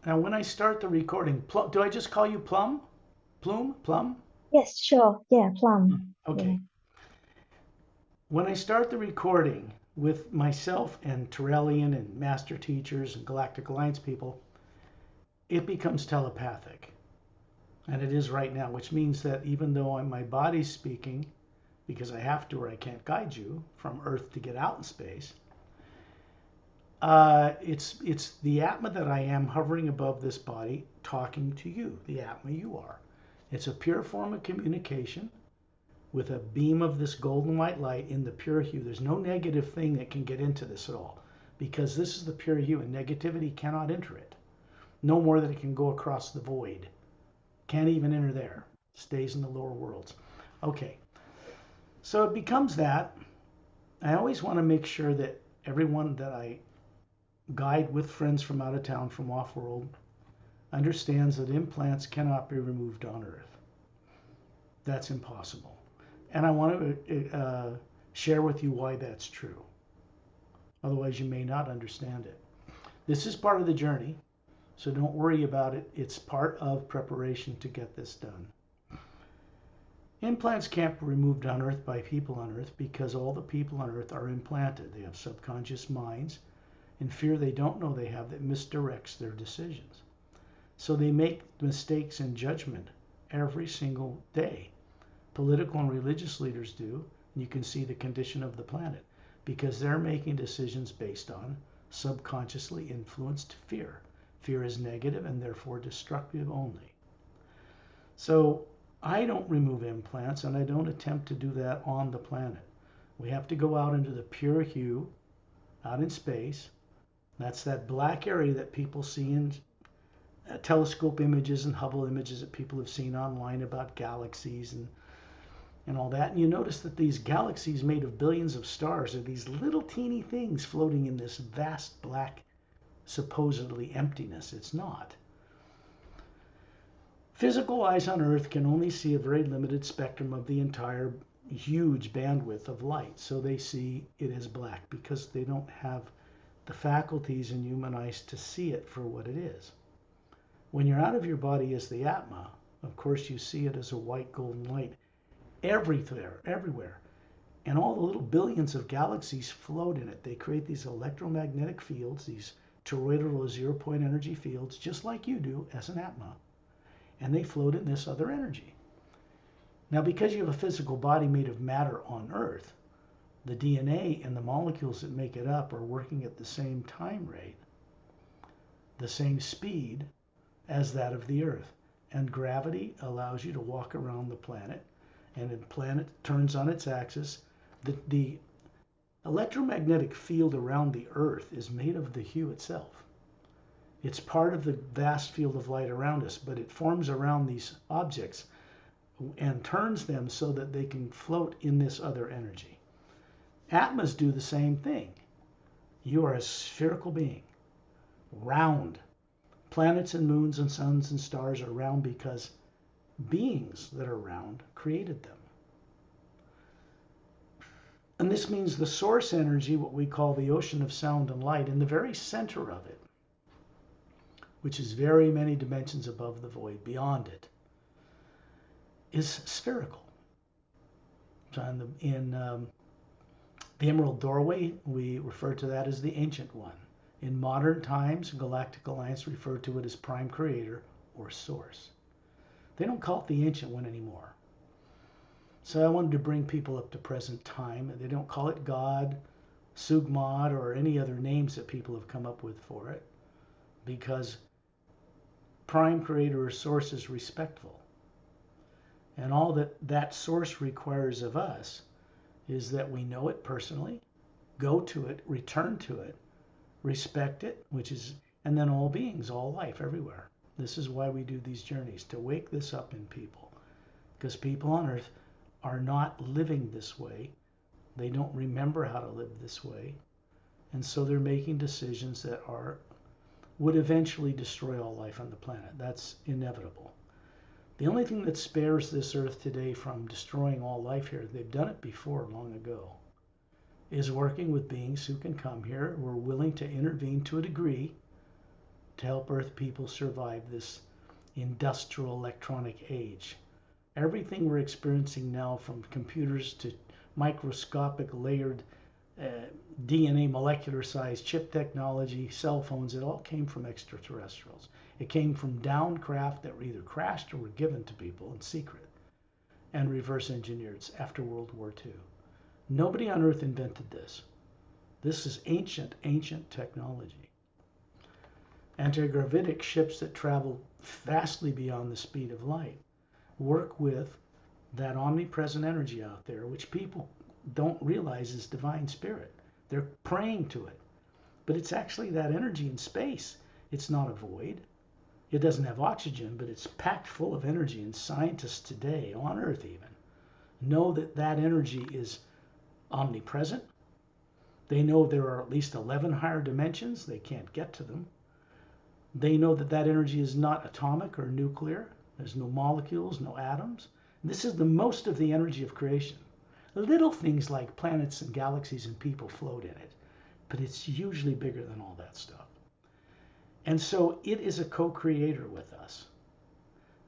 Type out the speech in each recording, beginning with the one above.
Now, when I start the recording, do I just call you Plum? Plum? Yes, sure. Yeah, Hmm. Plum. Yeah. Okay. When I start the recording with myself and Terrellian and master teachers and Galactic Alliance people, it becomes telepathic. And it is right now, which means that even though my body's speaking, because I have to or I can't guide you from Earth to get out in space, it's the Atma that I am hovering above this body talking to you, the Atma you are. It's a pure form of communication with a beam of this golden white light in the pure hue. There's no negative thing that can get into this at all because this is the pure hue and negativity cannot enter it. No more than it can go across the void. Can't even enter there. Stays in the lower worlds. Okay, so it becomes that. I always want to make sure that everyone that I guide with friends from out of town, from off world, understands that implants cannot be removed on Earth. That's impossible. And I want to share with you why that's true. Otherwise, you may not understand it. This is part of the journey, so don't worry about it. It's part of preparation to get this done. Implants can't be removed on Earth by people on Earth because all the people on Earth are implanted. They have subconscious minds and fear they don't know they have that misdirects their decisions. So they make mistakes in judgment every single day. Political and religious leaders do. And you can see the condition of the planet because they're making decisions based on subconsciously influenced fear. Fear is negative and therefore destructive only. So I don't remove implants and I don't attempt to do that on the planet. We have to go out into the pure hue, out in space. That's that black area that people see in telescope images and Hubble images that people have seen online about galaxies and all that. And you notice that these galaxies made of billions of stars are these little teeny things floating in this vast black, supposedly emptiness. It's not. Physical eyes on Earth can only see a very limited spectrum of the entire huge bandwidth of light. So they see it as black because they don't have the faculties in human eyes to see it for what it is. When you're out of your body as the Atma, of course you see it as a white golden light everywhere, everywhere. And all the little billions of galaxies float in it. They create these electromagnetic fields, these toroidal or zero point energy fields, just like you do as an Atma. And they float in this other energy. Now, because you have a physical body made of matter on Earth, the DNA and the molecules that make it up are working at the same time rate, the same speed as that of the Earth. And gravity allows you to walk around the planet, and the planet turns on its axis. The electromagnetic field around the Earth is made of the hue itself. It's part of the vast field of light around us, but it forms around these objects and turns them so that they can float in this other energy. Atmas do the same thing. You are a spherical being, round. Planets and moons and suns and stars are round because beings that are round created them. And this means the source energy, what we call the ocean of sound and light, in the very center of it, which is very many dimensions above the void, beyond it, is spherical. So in the Emerald Doorway, we refer to that as the Ancient One. In modern times, Galactic Alliance referred to it as Prime Creator or Source. They don't call it the Ancient One anymore. So I wanted to bring people up to present time. They don't call it God, Sugmod, or any other names that people have come up with for it because Prime Creator or Source is respectful. And all that that Source requires of us is that we know it personally, go to it, return to it, respect it, which is, and then all beings, all life, everywhere. This is why we do these journeys, to wake this up in people. Because people on Earth are not living this way. They don't remember how to live this way. And so they're making decisions that would eventually destroy all life on the planet. That's inevitable. The only thing that spares this Earth today from destroying all life here, they've done it before long ago, is working with beings who can come here, who are willing to intervene to a degree to help Earth people survive this industrial electronic age. Everything we're experiencing now, from computers to microscopic layered DNA molecular size chip technology, cell phones, it all came from extraterrestrials. It came from down craft that were either crashed or were given to people in secret and reverse engineered after World War II. Nobody on Earth invented this. This is ancient, ancient technology. Antigravitic ships that travel vastly beyond the speed of light work with that omnipresent energy out there, which people don't realize is divine spirit. They're praying to it. But it's actually that energy in space. It's not a void. It doesn't have oxygen, but it's packed full of energy. And scientists today, on Earth even, know that that energy is omnipresent. They know there are at least 11 higher dimensions. They can't get to them. They know that that energy is not atomic or nuclear. There's no molecules, no atoms. This is the most of the energy of creation. Little things like planets and galaxies and people float in it, but it's usually bigger than all that stuff. And so it is a co-creator with us.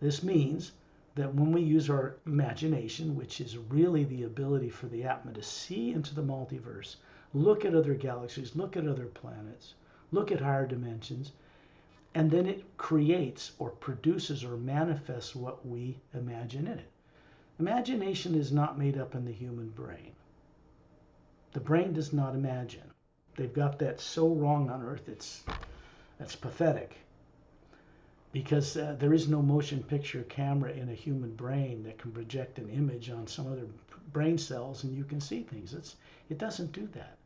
This means that when we use our imagination, which is really the ability for the Atma to see into the multiverse, look at other galaxies, look at other planets, look at higher dimensions, and then it creates or produces or manifests what we imagine in it. Imagination is not made up in the human brain. The brain does not imagine. They've got that so wrong on Earth, that's pathetic. Because there is no motion picture camera in a human brain that can project an image on some other brain cells and you can see things. It doesn't do that.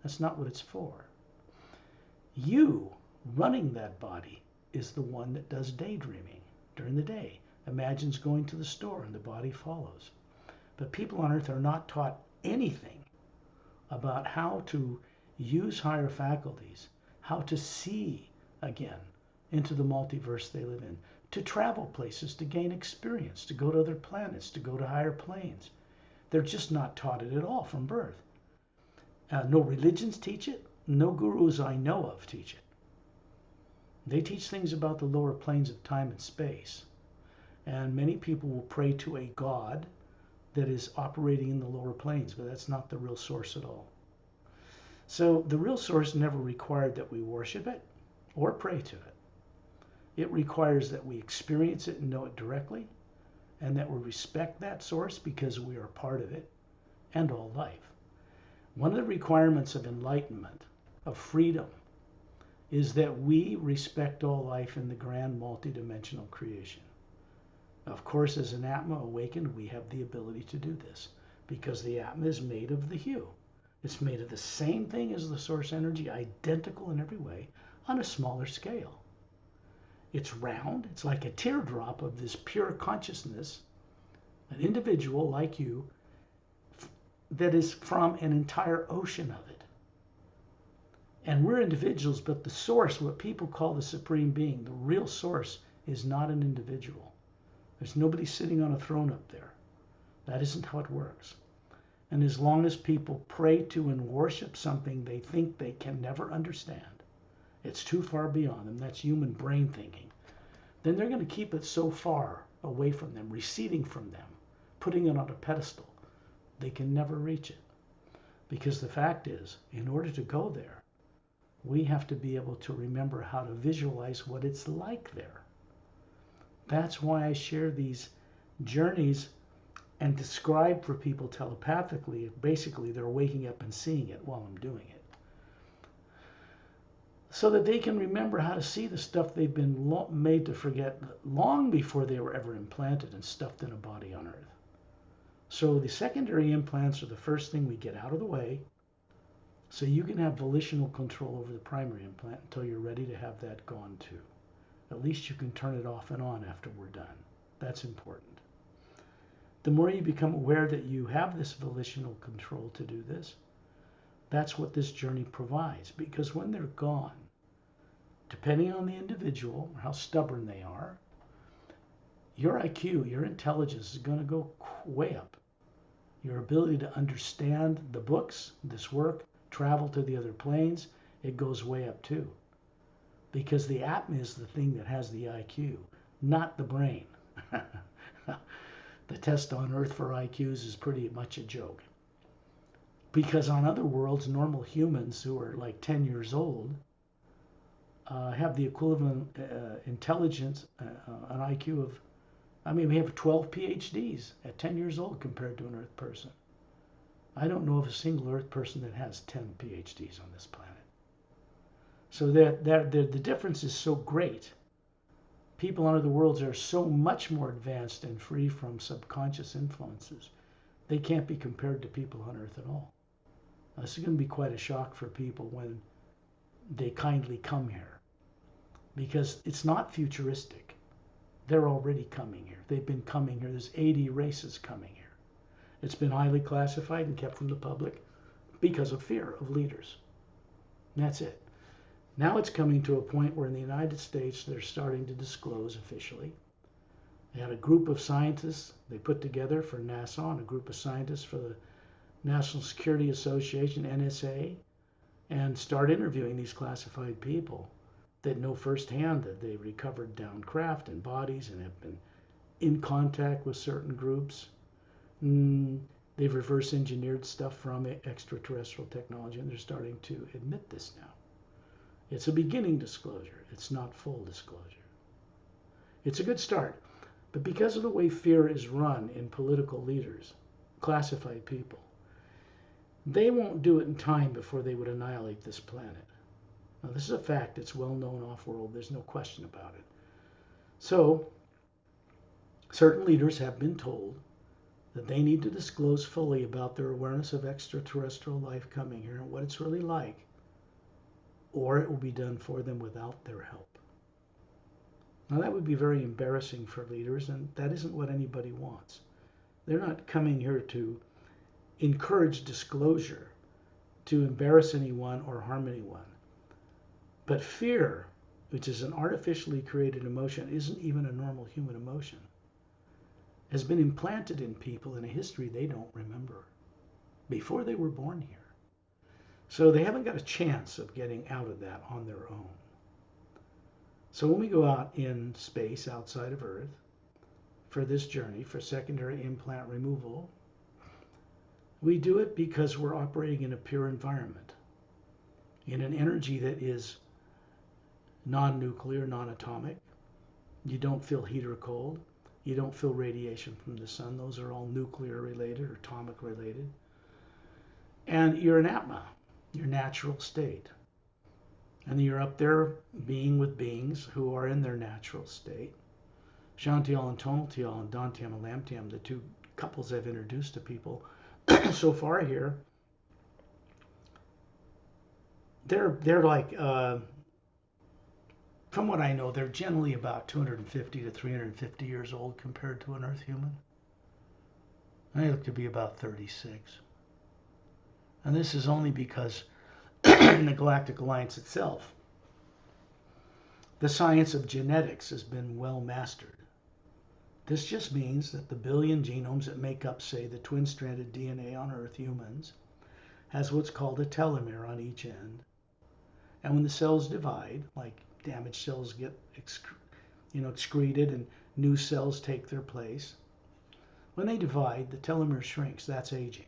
That's not what it's for. You running that body is the one that does daydreaming during the day, imagines going to the store, and the body follows. But people on Earth are not taught anything about how to use higher faculties, how to see again into the multiverse they live in, to travel places, to gain experience, to go to other planets, to go to higher planes. They're just not taught it at all from birth. No religions teach it. No gurus I know of teach it. They teach things about the lower planes of time and space. And many people will pray to a god that is operating in the lower planes, but that's not the real source at all. So the real source never required that we worship it or pray to it. It requires that we experience it and know it directly, and that we respect that source because we are part of it and all life. One of the requirements of enlightenment, of freedom, is that we respect all life in the grand multidimensional creation. Of course, as an Atma awakened, we have the ability to do this because the Atma is made of the hue. It's made of the same thing as the source energy, identical in every way, on a smaller scale. It's round. It's like a teardrop of this pure consciousness, an individual like you, that is from an entire ocean of it. And we're individuals, but the source, what people call the supreme being, the real source, is not an individual. There's nobody sitting on a throne up there. That isn't how it works. And as long as people pray to and worship something they think they can never understand, it's too far beyond them, that's human brain thinking, then they're going to keep it so far away from them, receding from them, putting it on a pedestal. They can never reach it. Because the fact is, in order to go there, we have to be able to remember how to visualize what it's like there. That's why I share these journeys and describe for people telepathically. Basically, they're waking up and seeing it while I'm doing it. So that they can remember how to see the stuff they've been made to forget long before they were ever implanted and stuffed in a body on Earth. So the secondary implants are the first thing we get out of the way, so you can have volitional control over the primary implant until you're ready to have that gone too. At least you can turn it off and on after we're done. That's important. The more you become aware that you have this volitional control to do this, that's what this journey provides. Because when they're gone, depending on the individual, or how stubborn they are, your IQ, your intelligence is going to go way up. Your ability to understand the books, this work, travel to the other planes, it goes way up too. because the atma is the thing that has the IQ, not the brain. The test on Earth for IQs is pretty much a joke. Because on other worlds, normal humans who are like 10 years old have the equivalent intelligence, an IQ of, I mean, we have 12 PhDs at 10 years old compared to an Earth person. I don't know of a single Earth person that has 10 PhDs on this planet. So the difference is so great. People on other worlds are so much more advanced and free from subconscious influences. They can't be compared to people on Earth at all. This is going to be quite a shock for people when they kindly come here, because it's not futuristic. They're already coming here. They've been coming here. There's 80 races coming here. It's been highly classified and kept from the public because of fear of leaders. And that's it. Now it's coming to a point where in the United States they're starting to disclose officially. They had a group of scientists they put together for NASA and a group of scientists for the National Security Association, NSA, and start interviewing these classified people that know firsthand that they recovered down craft and bodies and have been in contact with certain groups. They've reverse engineered stuff from extraterrestrial technology, and they're starting to admit this now. It's a beginning disclosure. It's not full disclosure. It's a good start. But because of the way fear is run in political leaders, classified people, they won't do it in time before they would annihilate this planet. Now, this is a fact. It's well known off-world. There's no question about it. So, certain leaders have been told that they need to disclose fully about their awareness of extraterrestrial life coming here and what it's really like, or it will be done for them without their help. Now, that would be very embarrassing for leaders, and that isn't what anybody wants. They're not coming here to encourage disclosure, to embarrass anyone or harm anyone. But fear, which is an artificially created emotion, isn't even a normal human emotion, has been implanted in people in a history they don't remember before they were born here. So they haven't got a chance of getting out of that on their own. So when we go out in space outside of Earth for this journey, for secondary implant removal, we do it because we're operating in a pure environment, in an energy that is non-nuclear, non-atomic. You don't feel heat or cold. You don't feel radiation from the sun. Those are all nuclear related or atomic related. And you're an Atma, your natural state. And you're up there being with beings who are in their natural state. Shantiel and Tonaltiel and Dantiam and Lamtiam, the two couples I've introduced to people so far here, they're like, from what I know, they're generally about 250 to 350 years old compared to an Earth human. They look to be about 36. And this is only because in the Galactic Alliance itself, the science of genetics has been well mastered. This just means that the billion genomes that make up, say, the twin-stranded DNA on Earth humans has what's called a telomere on each end. And when the cells divide, like damaged cells get excreted and new cells take their place, when they divide, the telomere shrinks. That's aging.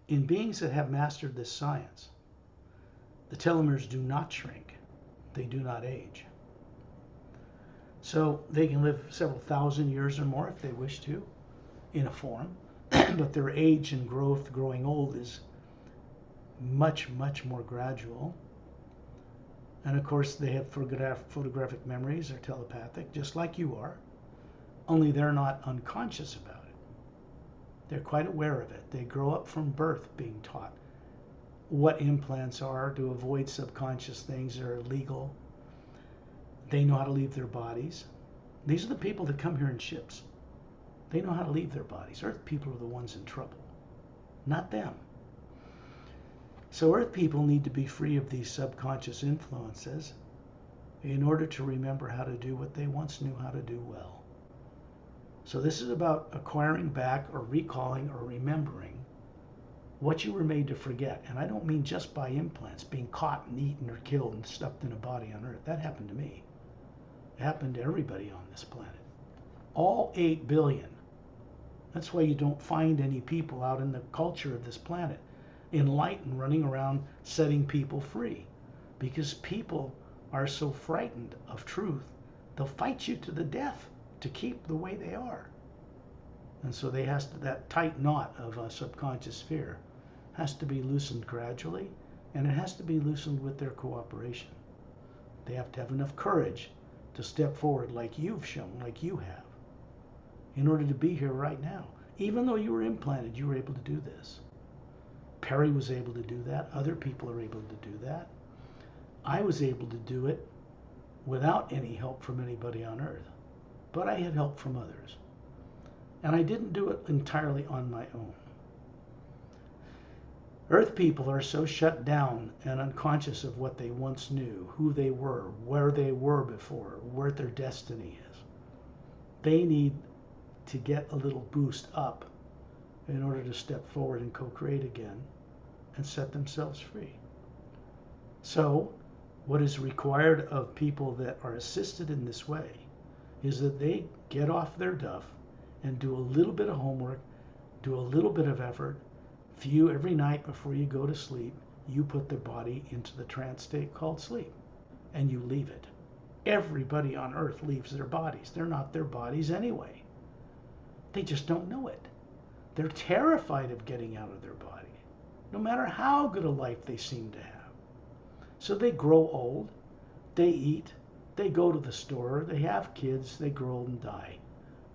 In beings that have mastered this science, the telomeres do not shrink. They do not age. So they can live several thousand years or more if they wish to, in a form, but their age and growth, growing old, is much, much more gradual. And of course, they have photographic memories, they're telepathic, just like you are, only they're not unconscious about it. They're quite aware of it. They grow up from birth being taught what implants are to avoid subconscious things that are illegal. They know how to leave their bodies. These are the people that come here in ships. They know how to leave their bodies. Earth people are the ones in trouble, not them. So Earth people need to be free of these subconscious influences in order to remember how to do what they once knew how to do well. So this is about acquiring back or recalling or remembering what you were made to forget. And I don't mean just by implants, being caught and eaten or killed and stuffed in a body on Earth. That happened to me. It happened to everybody on this planet. All 8 billion. That's why you don't find any people out in the culture of this planet enlightened, running around setting people free. Because people are so frightened of truth, they'll fight you to the death to keep the way they are. And so that tight knot of a subconscious fear has to be loosened gradually, and it has to be loosened with their cooperation. They have to have enough courage to step forward like you've shown, like you have, in order to be here right now. Even though you were implanted, you were able to do this. Perry was able to do that. Other people are able to do that. I was able to do it without any help from anybody on Earth, but I had help from others. And I didn't do it entirely on my own. Earth people are so shut down and unconscious of what they once knew, who they were, where they were before, where their destiny is. They need to get a little boost up in order to step forward and co-create again and set themselves free. So, what is required of people that are assisted in this way is that they get off their duff and do a little bit of homework, do a little bit of effort. Every night before you go to sleep, you put the body into the trance state called sleep, and you leave it. Everybody on Earth leaves their bodies. They're not their bodies anyway. They just don't know it. They're terrified of getting out of their body, no matter how good a life they seem to have. So they grow old, they eat, they go to the store, they have kids, they grow old and die.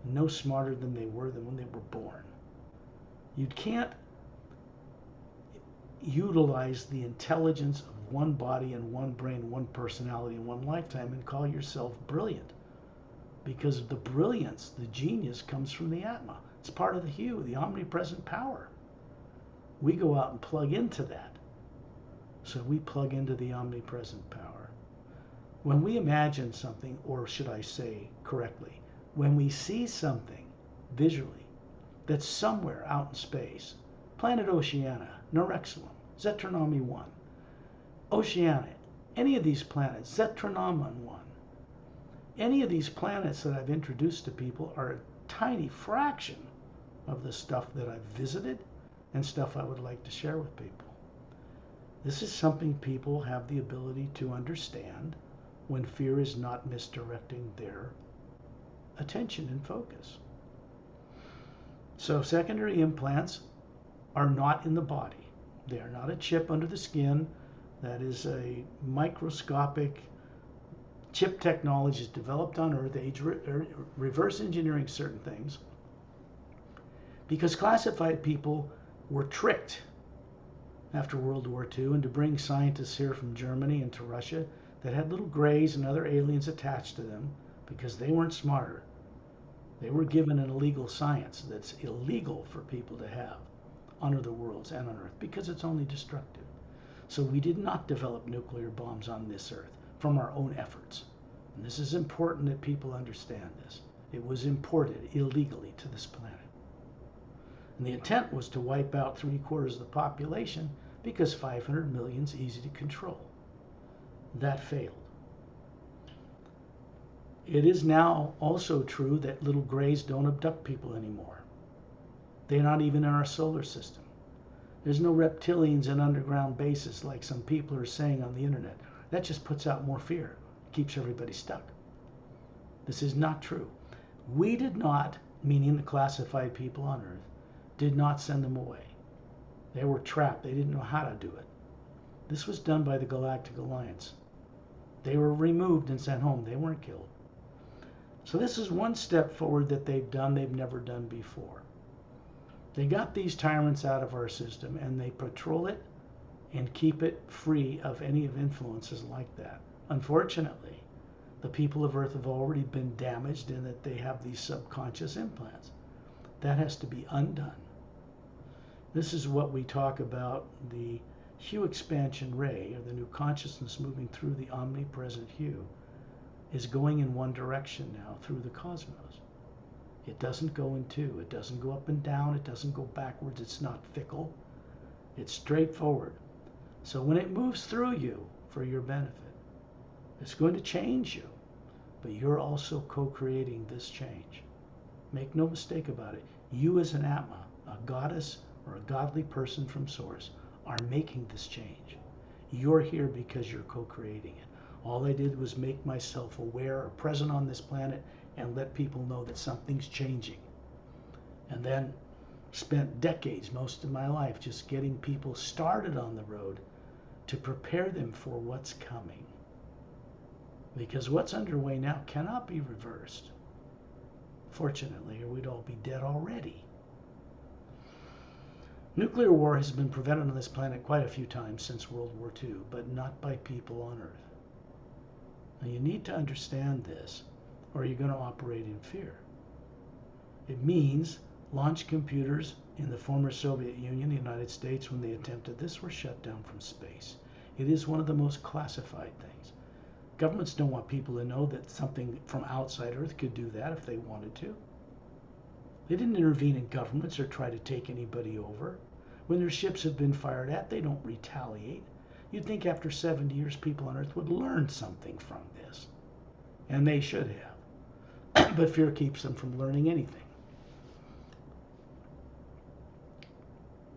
No smarter than they were when they were born. You can't utilize the intelligence of one body and one brain, one personality in one lifetime and call yourself brilliant. Because the brilliance, the genius, comes from the Atma. It's part of the hue, the omnipresent power. We go out and plug into that. So we plug into the omnipresent power. When we imagine something, or should I say correctly, when we see something visually that's somewhere out in space, planet Oceania, Norexilum, Zetronomy 1, Oceania, any of these planets, Zetronomon 1, any of these planets that I've introduced to people are a tiny fraction of the stuff that I've visited and stuff I would like to share with people. This is something people have the ability to understand when fear is not misdirecting their attention and focus. So secondary implants are not in the body. They are not a chip under the skin. That is a microscopic chip technology is developed on Earth, reverse engineering certain things, because classified people were tricked after World War II and to bring scientists here from Germany and to Russia that had little grays and other aliens attached to them because they weren't smarter. They were given an illegal science that's illegal for people to have on other worlds and on Earth because it's only destructive. So we did not develop nuclear bombs on this Earth from our own efforts. And this is important that people understand this. It was imported illegally to this planet. And the intent was to wipe out 3/4 of the population because 500 million is easy to control. That failed. It is now also true that little grays don't abduct people anymore. They're not even in our solar system. There's no reptilians in underground bases like some people are saying on the internet. That just puts out more fear, keeps everybody stuck. This is not true. We did not, meaning the classified people on Earth, did not send them away. They were trapped. They didn't know how to do it. This was done by the Galactic Alliance. They were removed and sent home. They weren't killed. So this is one step forward that they've done they've never done before. They got these tyrants out of our system and they patrol it and keep it free of any of influences like that. Unfortunately, the people of Earth have already been damaged in that they have these subconscious implants. That has to be undone. This is what we talk about, the hue expansion ray, or the new consciousness moving through the omnipresent hue, is going in one direction now through the cosmos. It doesn't go in two. It doesn't go up and down. It doesn't go backwards. It's not fickle. It's straightforward. So when it moves through you for your benefit, it's going to change you, but you're also co-creating this change. Make no mistake about it. You as an Atma, a goddess or a godly person from Source, are making this change. You're here because you're co-creating it. All I did was make myself aware or present on this planet and let people know that something's changing. And then spent decades, most of my life, just getting people started on the road to prepare them for what's coming. Because what's underway now cannot be reversed, fortunately, or we'd all be dead already. Nuclear war has been prevented on this planet quite a few times since World War II, but not by people on Earth. Now you need to understand this, or you're going to operate in fear. It means launch computers in the former Soviet Union, the United States, when they attempted this, were shut down from space. It is one of the most classified things. Governments don't want people to know that something from outside Earth could do that if they wanted to. They didn't intervene in governments or try to take anybody over. When their ships have been fired at, they don't retaliate. You'd think after 70 years people on Earth would learn something from this. And they should have. But fear keeps them from learning anything.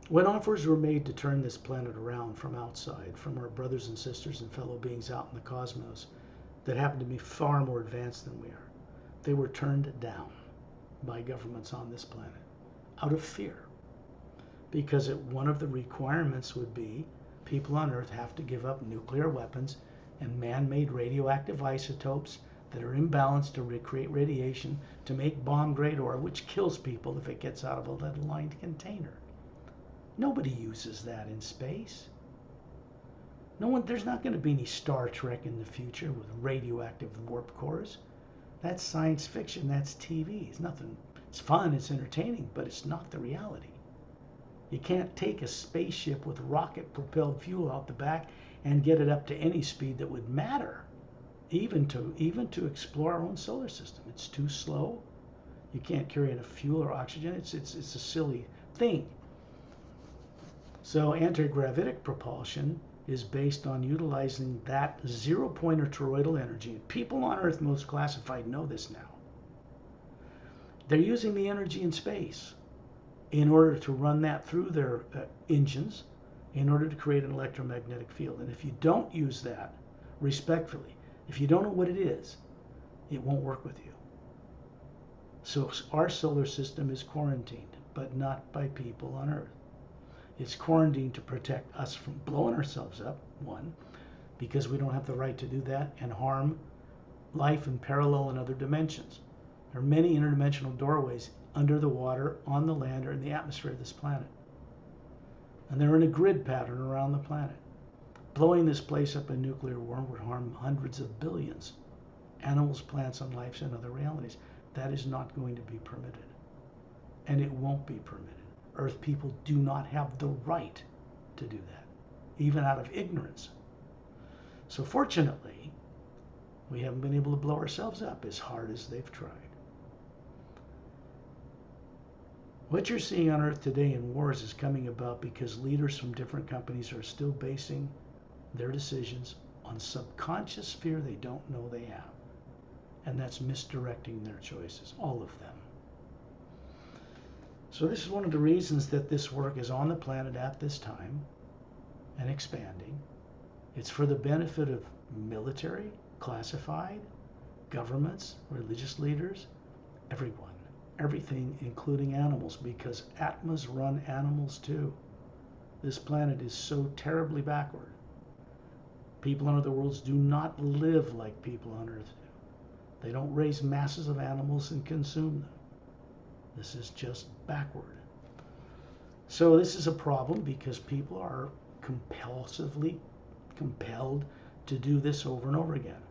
When offers were made to turn this planet around from outside, from our brothers and sisters and fellow beings out in the cosmos that happen to be far more advanced than we are, they were turned down by governments on this planet out of fear. Because one of the requirements would be people on Earth have to give up nuclear weapons and man-made radioactive isotopes that are imbalanced to recreate radiation to make bomb-grade ore, which kills people if it gets out of a lead-lined container. Nobody uses that in space. There's not going to be any Star Trek in the future with radioactive warp cores. That's science fiction, that's TV. It's nothing. It's fun, it's entertaining, but it's not the reality. You can't take a spaceship with rocket-propelled fuel out the back and get it up to any speed that would matter, even to explore our own solar system. It's too slow. You can't carry enough fuel or oxygen. It's a silly thing. So anti-gravitic propulsion is based on utilizing that zero-point or toroidal energy. People on Earth, most classified, know this now. They're using the energy in space in order to run that through their engines in order to create an electromagnetic field. And if you don't use that, respectfully, if you don't know what it is, it won't work with you. So our solar system is quarantined, but not by people on Earth. It's quarantined to protect us from blowing ourselves up, one, because we don't have the right to do that, and harm life in parallel and other dimensions. There are many interdimensional doorways under the water, on the land, or in the atmosphere of this planet. And they're in a grid pattern around the planet. Blowing this place up in nuclear war would harm hundreds of billions. Animals, plants, and lives and other realities. That is not going to be permitted. And it won't be permitted. Earth people do not have the right to do that, even out of ignorance. So fortunately, we haven't been able to blow ourselves up as hard as they've tried. What you're seeing on Earth today in wars is coming about because leaders from different companies are still basing their decisions on subconscious fear they don't know they have. And that's misdirecting their choices, all of them. So this is one of the reasons that this work is on the planet at this time and expanding. It's for the benefit of military, classified, governments, religious leaders, everyone, everything, including animals, because Atmas run animals too. This planet is so terribly backward. People on other worlds do not live like people on Earth do. They don't raise masses of animals and consume them. This is just backward. So this is a problem because people are compelled to do this over and over again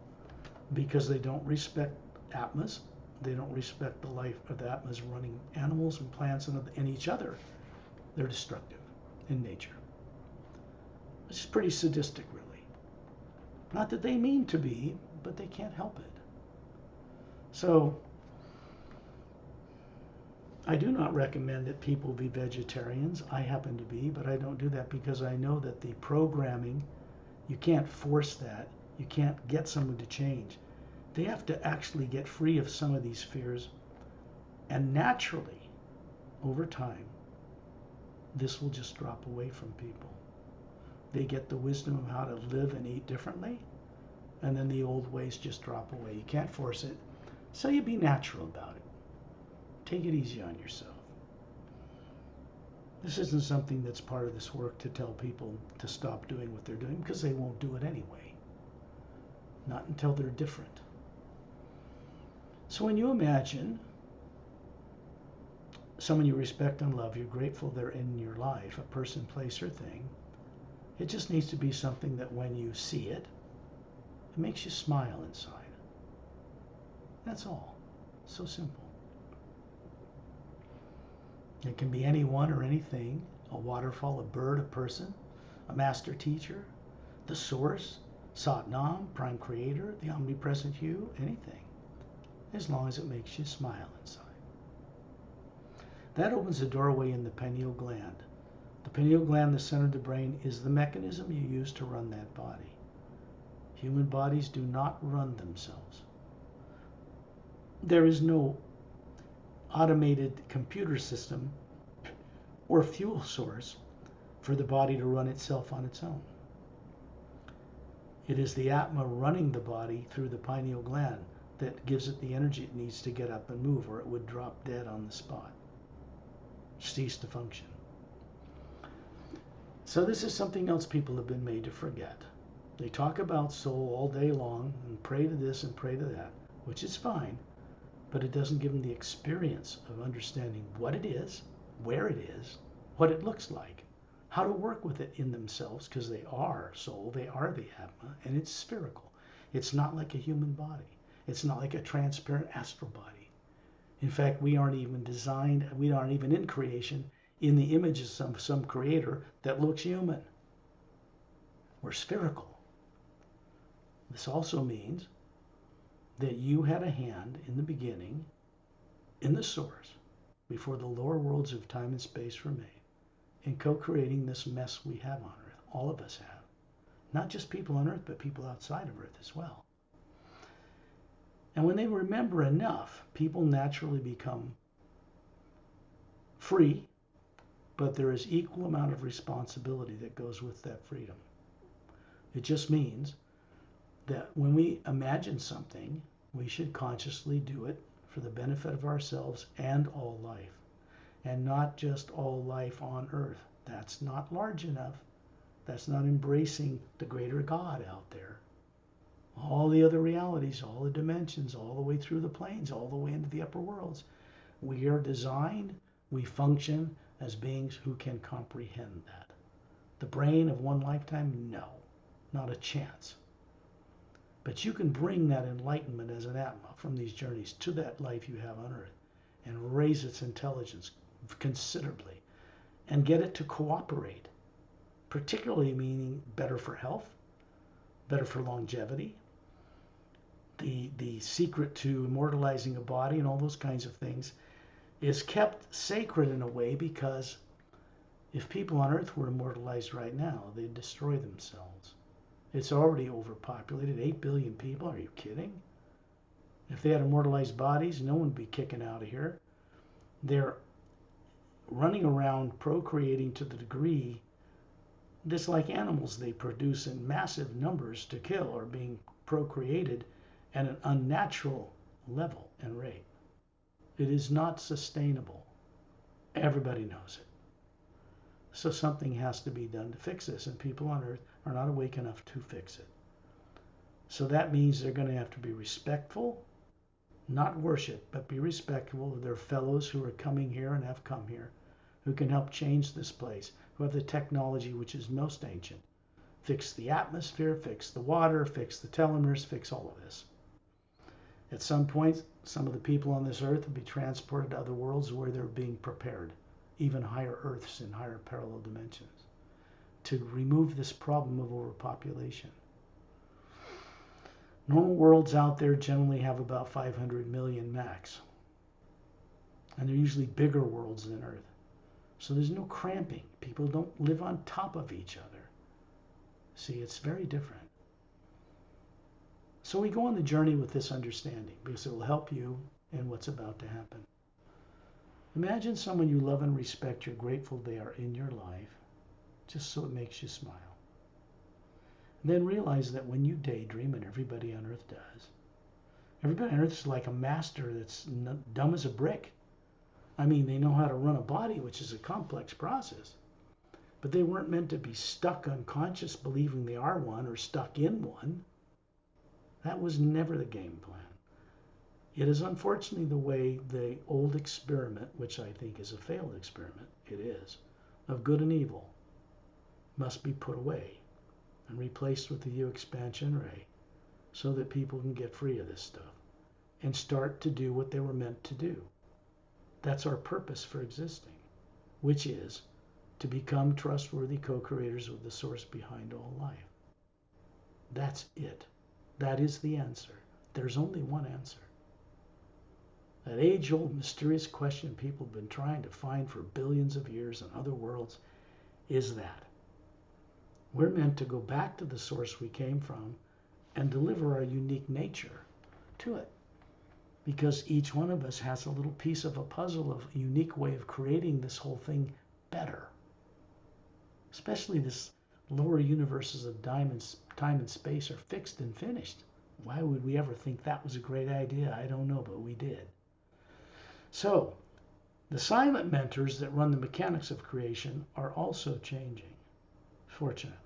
because they don't respect Atmas. They don't respect the life of the Atmas running animals and plants and each other. They're destructive in nature. It's pretty sadistic, really. Not that they mean to be, but they can't help it. So I do not recommend that people be vegetarians. I happen to be, but I don't do that because I know that the programming, you can't force that. You can't get someone to change. They have to actually get free of some of these fears. And naturally, over time, this will just drop away from people. They get the wisdom of how to live and eat differently, and then the old ways just drop away. You can't force it. So you be natural about it. Take it easy on yourself. This isn't something that's part of this work to tell people to stop doing what they're doing, because they won't do it anyway. Not until they're different. So when you imagine someone you respect and love, you're grateful they're in your life, a person, place, or thing, it just needs to be something that when you see it, it makes you smile inside. That's all. So simple. It can be anyone or anything, a waterfall, a bird, a person, a master teacher, the source, Sat Nam, prime creator, the omnipresent you, anything, as long as it makes you smile inside. That opens a doorway in the pineal gland. The pineal gland, the center of the brain, is the mechanism you use to run that body. Human bodies do not run themselves. There is no automated computer system or fuel source for the body to run itself on its own. It is the Atma running the body through the pineal gland that gives it the energy it needs to get up and move, or it would drop dead on the spot, cease to function. So this is something else people have been made to forget. They talk about soul all day long and pray to this and pray to that, which is fine, but it doesn't give them the experience of understanding what it is, where it is, what it looks like, how to work with it in themselves, because they are soul, they are the Atma, and it's spherical. It's not like a human body. It's not like a transparent astral body. In fact, we aren't even designed, we aren't even in creation in the images of some creator that looks human. We're spherical. This also means that you had a hand in the beginning, in the source, before the lower worlds of time and space were made, in co-creating this mess we have on Earth. All of us have. Not just people on Earth, but people outside of Earth as well. And when they remember enough, people naturally become free, but there is equal amount of responsibility that goes with that freedom. It just means that when we imagine something, we should consciously do it for the benefit of ourselves and all life, and not just all life on Earth. That's not large enough. That's not embracing the greater God out there. All the other realities, all the dimensions, all the way through the planes, all the way into the upper worlds. We are designed, we function as beings who can comprehend that. The brain of one lifetime? No, not a chance. But you can bring that enlightenment as an Atma from these journeys to that life you have on Earth and raise its intelligence considerably and get it to cooperate, particularly meaning better for health, better for longevity, the secret to immortalizing a body and all those kinds of things is kept sacred in a way, because if people on Earth were immortalized right now, they'd destroy themselves. It's already overpopulated, 8 billion people, are you kidding? If they had immortalized bodies, no one would be kicking out of here. They're running around procreating to the degree, just like animals, they produce in massive numbers to kill, or being procreated at an unnatural level and rate. It is not sustainable. Everybody knows it. So something has to be done to fix this, and people on Earth are not awake enough to fix it. So that means they're going to have to be respectful, not worship, but be respectful of their fellows who are coming here and have come here, who can help change this place, who have the technology which is most ancient. Fix the atmosphere, fix the water, fix the telomeres, fix all of this. At some point, some of the people on this earth will be transported to other worlds where they're being prepared, even higher earths in higher parallel dimensions, to remove this problem of overpopulation. Normal worlds out there generally have about 500 million max. And they're usually bigger worlds than Earth. So there's no cramping. People don't live on top of each other. See, it's very different. So we go on the journey with this understanding because it will help you in what's about to happen. Imagine someone you love and respect, you're grateful they are in your life, just so it makes you smile. And then realize that when you daydream, and everybody on Earth does, everybody on Earth is like a master that's dumb as a brick. I mean, they know how to run a body, which is a complex process. But they weren't meant to be stuck unconscious believing they are one or stuck in one. That was never the game plan. It is unfortunately the way the old experiment, which I think is a failed experiment, it is, of good and evil, must be put away and replaced with the U expansion ray so that people can get free of this stuff and start to do what they were meant to do. That's our purpose for existing, which is to become trustworthy co-creators with the source behind all life. That's it. That is the answer. There's only one answer. That age-old mysterious question people have been trying to find for billions of years on other worlds is that. We're meant to go back to the source we came from and deliver our unique nature to it. Because each one of us has a little piece of a puzzle of a unique way of creating this whole thing better. Especially this lower universes of time and space are fixed and finished. Why would we ever think that was a great idea? I don't know, but we did. So, the silent mentors that run the mechanics of creation are also changing, fortunately,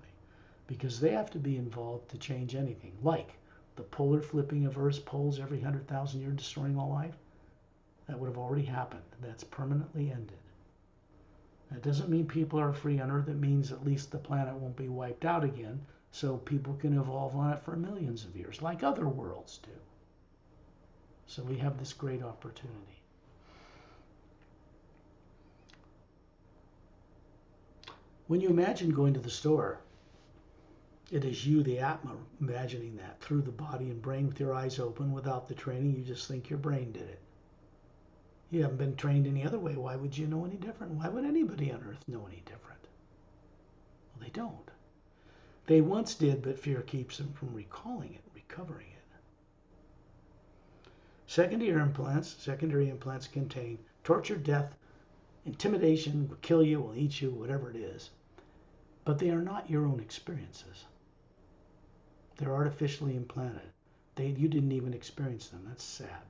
because they have to be involved to change anything, like the polar flipping of Earth's poles every 100,000 years, destroying all life. That would have already happened. That's permanently ended. That doesn't mean people are free on Earth. It means at least the planet won't be wiped out again, so people can evolve on it for millions of years, like other worlds do. So we have this great opportunity. When you imagine going to the store, it is you, the Atma, imagining that through the body and brain with your eyes open. Without the training, you just think your brain did it. You haven't been trained any other way. Why would you know any different? Why would anybody on Earth know any different? Well, they don't. They once did, but fear keeps them from recalling it, recovering it. Secondary implants contain torture, death, intimidation, will kill you, will eat you, whatever it is. But they are not your own experiences. They're artificially implanted. You didn't even experience them. That's sad.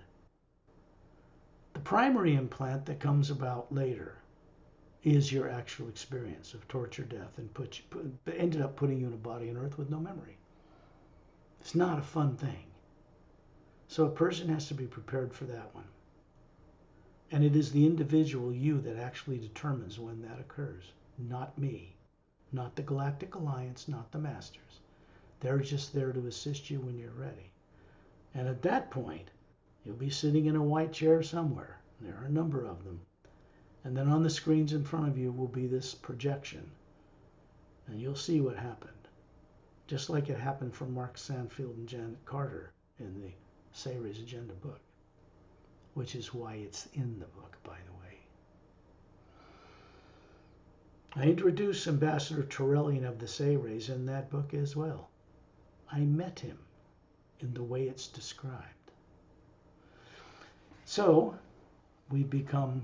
The primary implant that comes about later is your actual experience of torture, death, and ended up putting you in a body on Earth with no memory. It's not a fun thing. So a person has to be prepared for that one. And it is the individual you that actually determines when that occurs, not me, not the Galactic Alliance, not the Masters. They're just there to assist you when you're ready. And at that point, you'll be sitting in a white chair somewhere. There are a number of them. And then on the screens in front of you will be this projection. And you'll see what happened. Just like it happened for Mark Sanfield and Janet Carter in the Sayres Agenda book. Which is why it's in the book, by the way. I introduce Ambassador Torellian of the Sayres in that book as well. I met him in the way it's described. So, we become,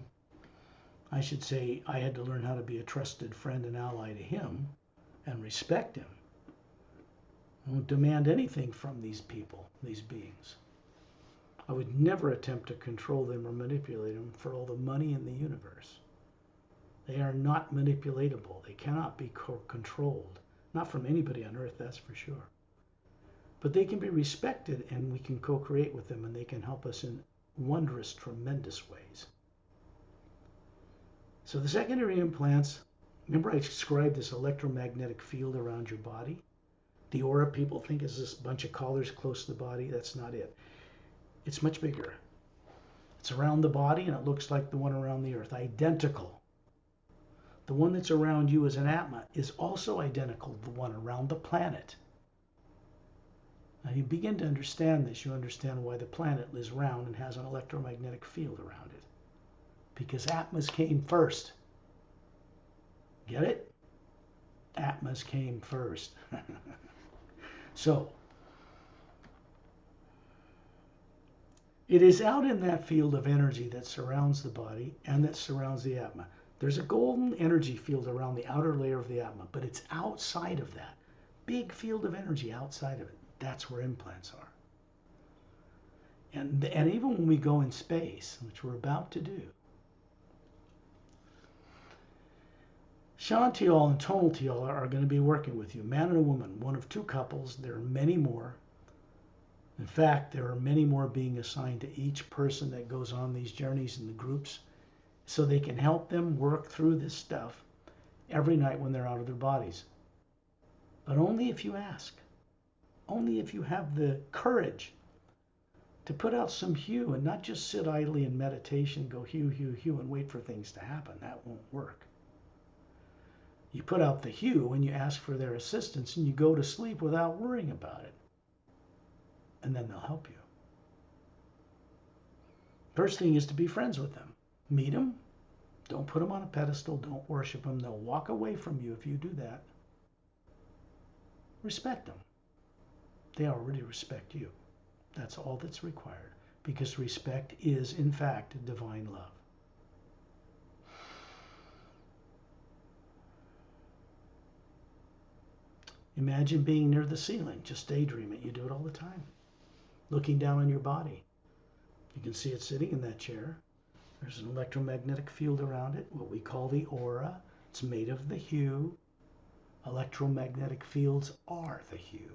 I should say, I had to learn how to be a trusted friend and ally to him and respect him. I won't demand anything from these people, these beings. I would never attempt to control them or manipulate them for all the money in the universe. They are not manipulatable. They cannot be controlled. Not from anybody on Earth, that's for sure. But they can be respected, and we can co-create with them, and they can help us in wondrous, tremendous ways. So the secondary implants, remember I described this electromagnetic field around your body? The aura people think is this bunch of collars close to the body. That's not it. It's much bigger. It's around the body, and it looks like the one around the Earth. Identical. The one that's around you as an Atma is also identical to the one around the planet. Now you begin to understand this. You understand why the planet is round and has an electromagnetic field around it. because Atmas came first. Get it? Atmas came first. So, it is out in that field of energy that surrounds the body and that surrounds the Atma. There's a golden energy field around the outer layer of the Atma, but it's outside of that. Big field of energy outside of it. That's where implants are. And even when we go in space, which we're about to do, Shantial and Tonaltial are going to be working with you, man and a woman, one of two couples. There are many more. In fact, there are many more being assigned to each person that goes on these journeys in the groups, so they can help them work through this stuff every night when they're out of their bodies. But only if you ask. Only if you have the courage to put out some hue and not just sit idly in meditation, go hue, hue, hue, and wait for things to happen. That won't work. You put out the hue and you ask for their assistance and you go to sleep without worrying about it. And then they'll help you. First thing is to be friends with them. Meet them. Don't put them on a pedestal. Don't worship them. They'll walk away from you if you do that. Respect them. They already respect you. That's all that's required, because respect is, in fact, divine love. Imagine being near the ceiling. Just daydream it. You do it all the time. Looking down on your body. You can see it sitting in that chair. There's an electromagnetic field around it, what we call the aura. It's made of the hue. Electromagnetic fields are the hue,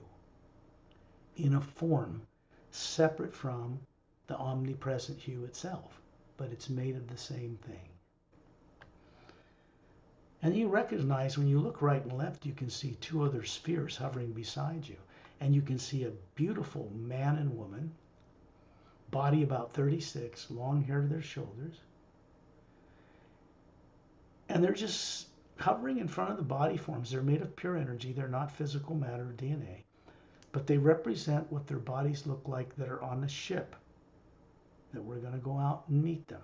in a form separate from the omnipresent hue itself, but it's made of the same thing. And you recognize when you look right and left, you can see two other spheres hovering beside you. And you can see a beautiful man and woman, body about 36, long hair to their shoulders. And they're just hovering in front of the body forms. They're made of pure energy. They're not physical matter or DNA. But they represent what their bodies look like that are on a ship that we're going to go out and meet them.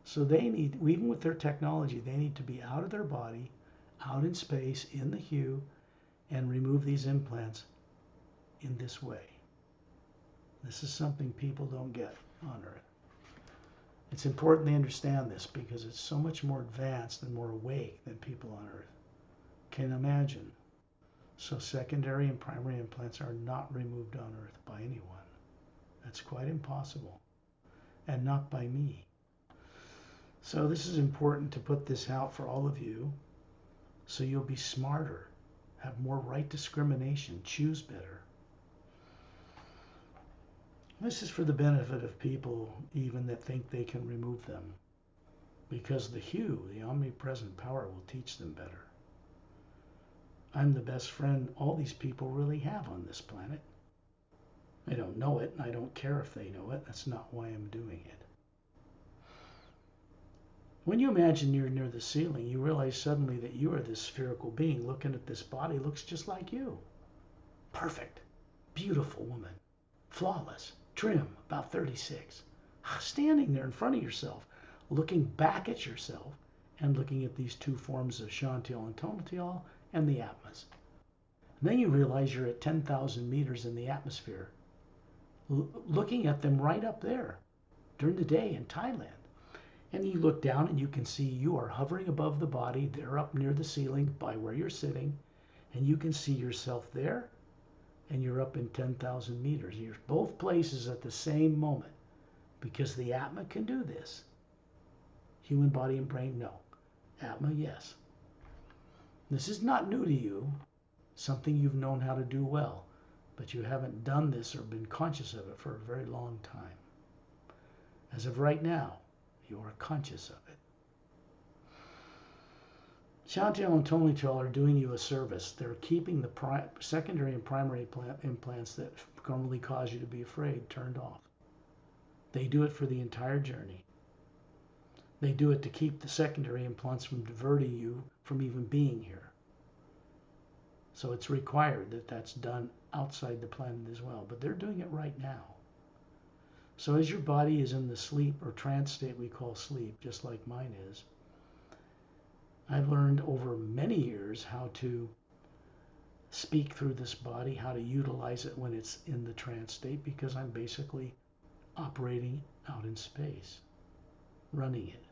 So they need, even with their technology, they need to be out of their body, out in space, in the hue, and remove these implants in this way. This is something people don't get on Earth. It's important they understand this because it's so much more advanced and more awake than people on Earth can imagine. So secondary and primary implants are not removed on Earth by anyone. That's quite impossible. And not by me. So this is important to put this out for all of you so you'll be smarter, have more right discrimination, choose better. This is for the benefit of people even that think they can remove them, because the hue, the omnipresent power, will teach them better. I'm the best friend all these people really have on this planet. They don't know it, and I don't care if they know it. That's not why I'm doing it. When you imagine you're near the ceiling, you realize suddenly that you are this spherical being looking at this body, looks just like you. Perfect, beautiful woman, flawless, trim, about 36. Standing there in front of yourself, looking back at yourself, and looking at these two forms of Shantial and Tonaltial and the Atmas. And then you realize you're at 10,000 meters in the atmosphere, looking at them right up there during the day in Thailand. And you look down and you can see you are hovering above the body. They're up near the ceiling by where you're sitting. And you can see yourself there. And you're up in 10,000 meters. You're both places at the same moment. Because the Atma can do this. Human body and brain, no. Atma, yes. This is not new to you. Something you've known how to do well. But you haven't done this or been conscious of it for a very long time. As of right now, you are conscious of it. Shantial and Tonaltial are doing you a service. They're keeping the secondary and primary implants that normally cause you to be afraid turned off. They do it for the entire journey. They do it to keep the secondary implants from diverting you from even being here. So it's required that that's done outside the planet as well. But they're doing it right now. So as your body is in the sleep or trance state we call sleep, just like mine is, I've learned over many years how to speak through this body, how to utilize it when it's in the trance state, because I'm basically operating out in space, running it.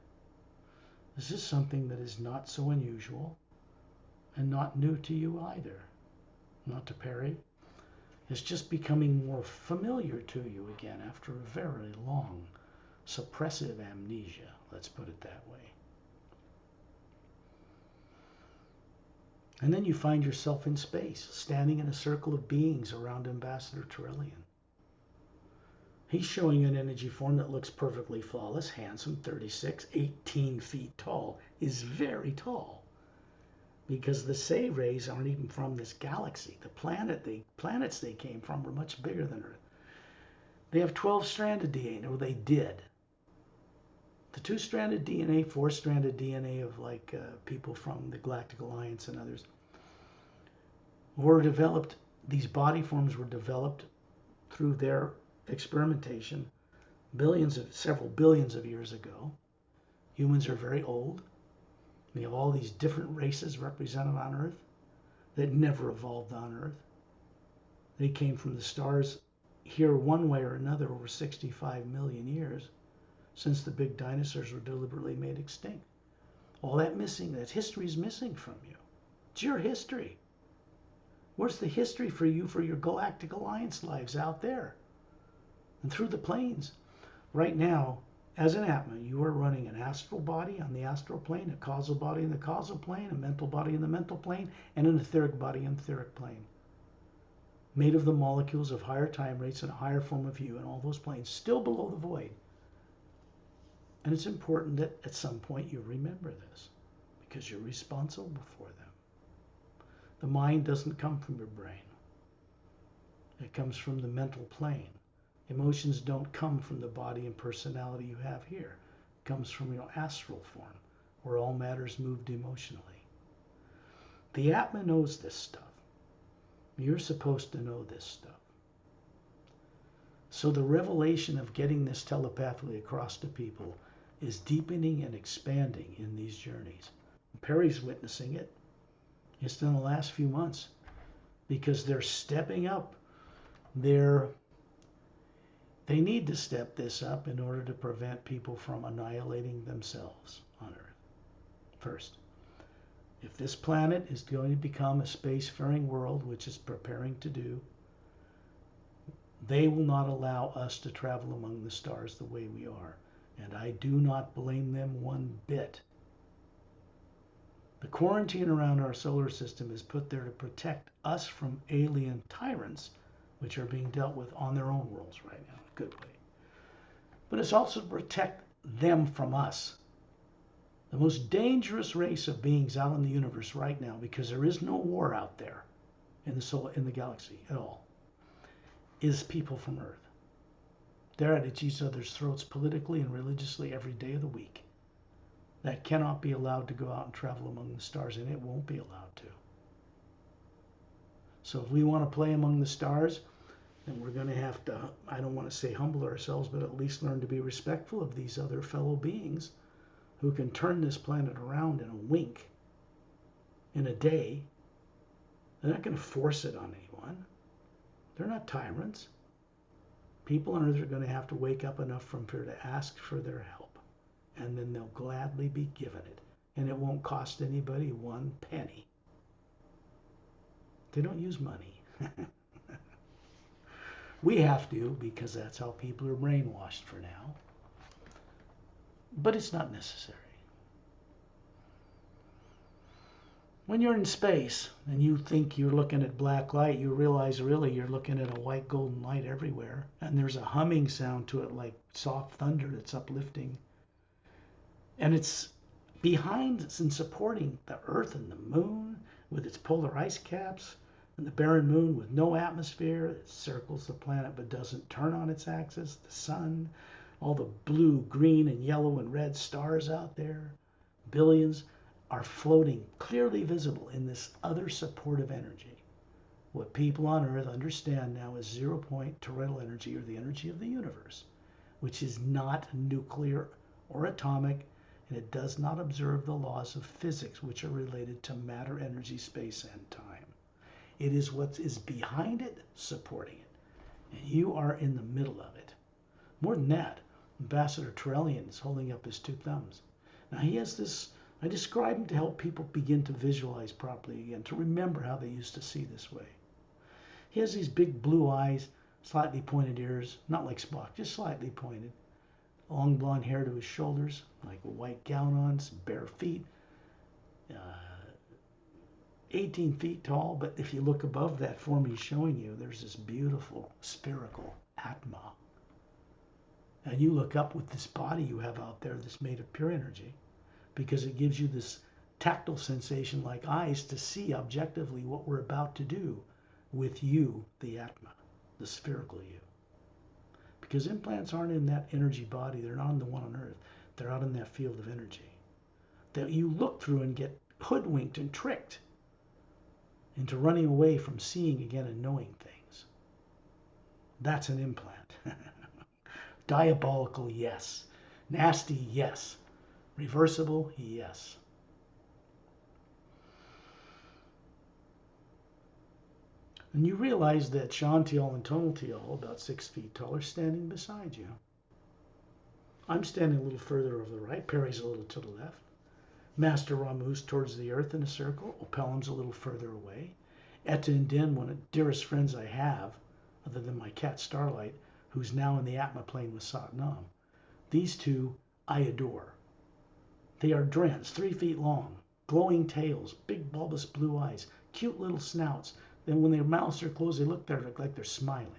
This is something that is not so unusual and not new to you either. Not to Perry. It's just becoming more familiar to you again after a very long suppressive amnesia, let's put it that way. And then you find yourself in space, standing in a circle of beings around Ambassador Turellian. He's showing you an energy form that looks perfectly flawless, handsome, 36, 18 feet tall, is very tall. Because the Say rays aren't even from this galaxy. The planets they came from were much bigger than Earth. They have 12-stranded DNA, or they did. The 2-stranded DNA, 4-stranded DNA of people from the Galactic Alliance and others were developed. These body forms were developed through their experimentation several billions of years ago. Humans are very old. We have all these different races represented on Earth that never evolved on Earth. They came from the stars here one way or another over 65 million years since the big dinosaurs were deliberately made extinct. All that history is missing from you. It's your history. Where's the history for you for your Galactic Alliance lives out there and through the planes? Right now, as an Atma, you are running an astral body on the astral plane, a causal body in the causal plane, a mental body in the mental plane, and an etheric body in the etheric plane. Made of the molecules of higher time rates and a higher form of you in all those planes, still below the void. And it's important that at some point you remember this, because you're responsible for them. The mind doesn't come from your brain. It comes from the mental plane. Emotions don't come from the body and personality you have here. It comes from your astral form, where all matter is moved emotionally. The Atma knows this stuff. You're supposed to know this stuff. So the revelation of getting this telepathically across to people is deepening and expanding in these journeys. Perry's witnessing it just in the last few months, because they're stepping up they need to step this up in order to prevent people from annihilating themselves on Earth. First, if this planet is going to become a spacefaring world, which it's preparing to do, they will not allow us to travel among the stars the way we are. And I do not blame them one bit. The quarantine around our solar system is put there to protect us from alien tyrants, which are being dealt with on their own worlds right now, in a good way. But it's also to protect them from us. The most dangerous race of beings out in the universe right now, because there is no war out there in the galaxy at all, is people from Earth. They're at each other's throats politically and religiously every day of the week. That cannot be allowed to go out and travel among the stars, and it won't be allowed to. So if we want to play among the stars, then we're going to have to, I don't want to say humble ourselves, but at least learn to be respectful of these other fellow beings who can turn this planet around in a wink, in a day. They're not going to force it on anyone. They're not tyrants. People on Earth are going to have to wake up enough from fear to ask for their help, and then they'll gladly be given it, and it won't cost anybody one penny. They don't use money. We have to, because that's how people are brainwashed for now. But it's not necessary. When you're in space and you think you're looking at black light, you realize really you're looking at a white golden light everywhere, and there's a humming sound to it like soft thunder that's uplifting. And it's behind and supporting the Earth and the Moon with its polar ice caps, and the barren Moon with no atmosphere that circles the planet but doesn't turn on its axis, the Sun, all the blue, green, and yellow and red stars out there, billions, are floating clearly visible in this other supportive energy. What people on Earth understand now is 0 point toroidal energy, or the energy of the universe. which is not nuclear or atomic, and it does not observe the laws of physics, which are related to matter, energy, space, and time. It is what is behind it, supporting it, and you are in the middle of it. More than that, Ambassador Trellian is holding up his two thumbs. Now he has this, I describe him to help people begin to visualize properly again, to remember how they used to see this way. He has these big blue eyes, slightly pointed ears, not like Spock, just slightly pointed. Long blonde hair to his shoulders, like a white gown on, some bare feet. 18 feet tall, but if you look above that form he's showing you, there's this beautiful spherical Atma. And you look up with this body you have out there that's made of pure energy, because it gives you this tactile sensation like eyes to see objectively what we're about to do with you, the Atma, the spherical you. Because implants aren't in that energy body, they're not in the one on Earth, they're out in that field of energy that you look through and get hoodwinked and tricked into running away from seeing again and knowing things. That's an implant. Diabolical, yes. Nasty, yes. Reversible, yes. And you realize that Shantiel and Tonaltiel, about 6 feet tall, are standing beside you. I'm standing a little further over the right. Perry's a little to the left. Master Ramu's towards the earth in a circle. Opelum's a little further away. Etta and Din, one of the dearest friends I have, other than my cat Starlight, who's now in the Atma plane with Satnam. These two I adore. They are Drens, 3 feet long, glowing tails, big bulbous blue eyes, cute little snouts. Then when their mouths are closed, they look like they're smiling.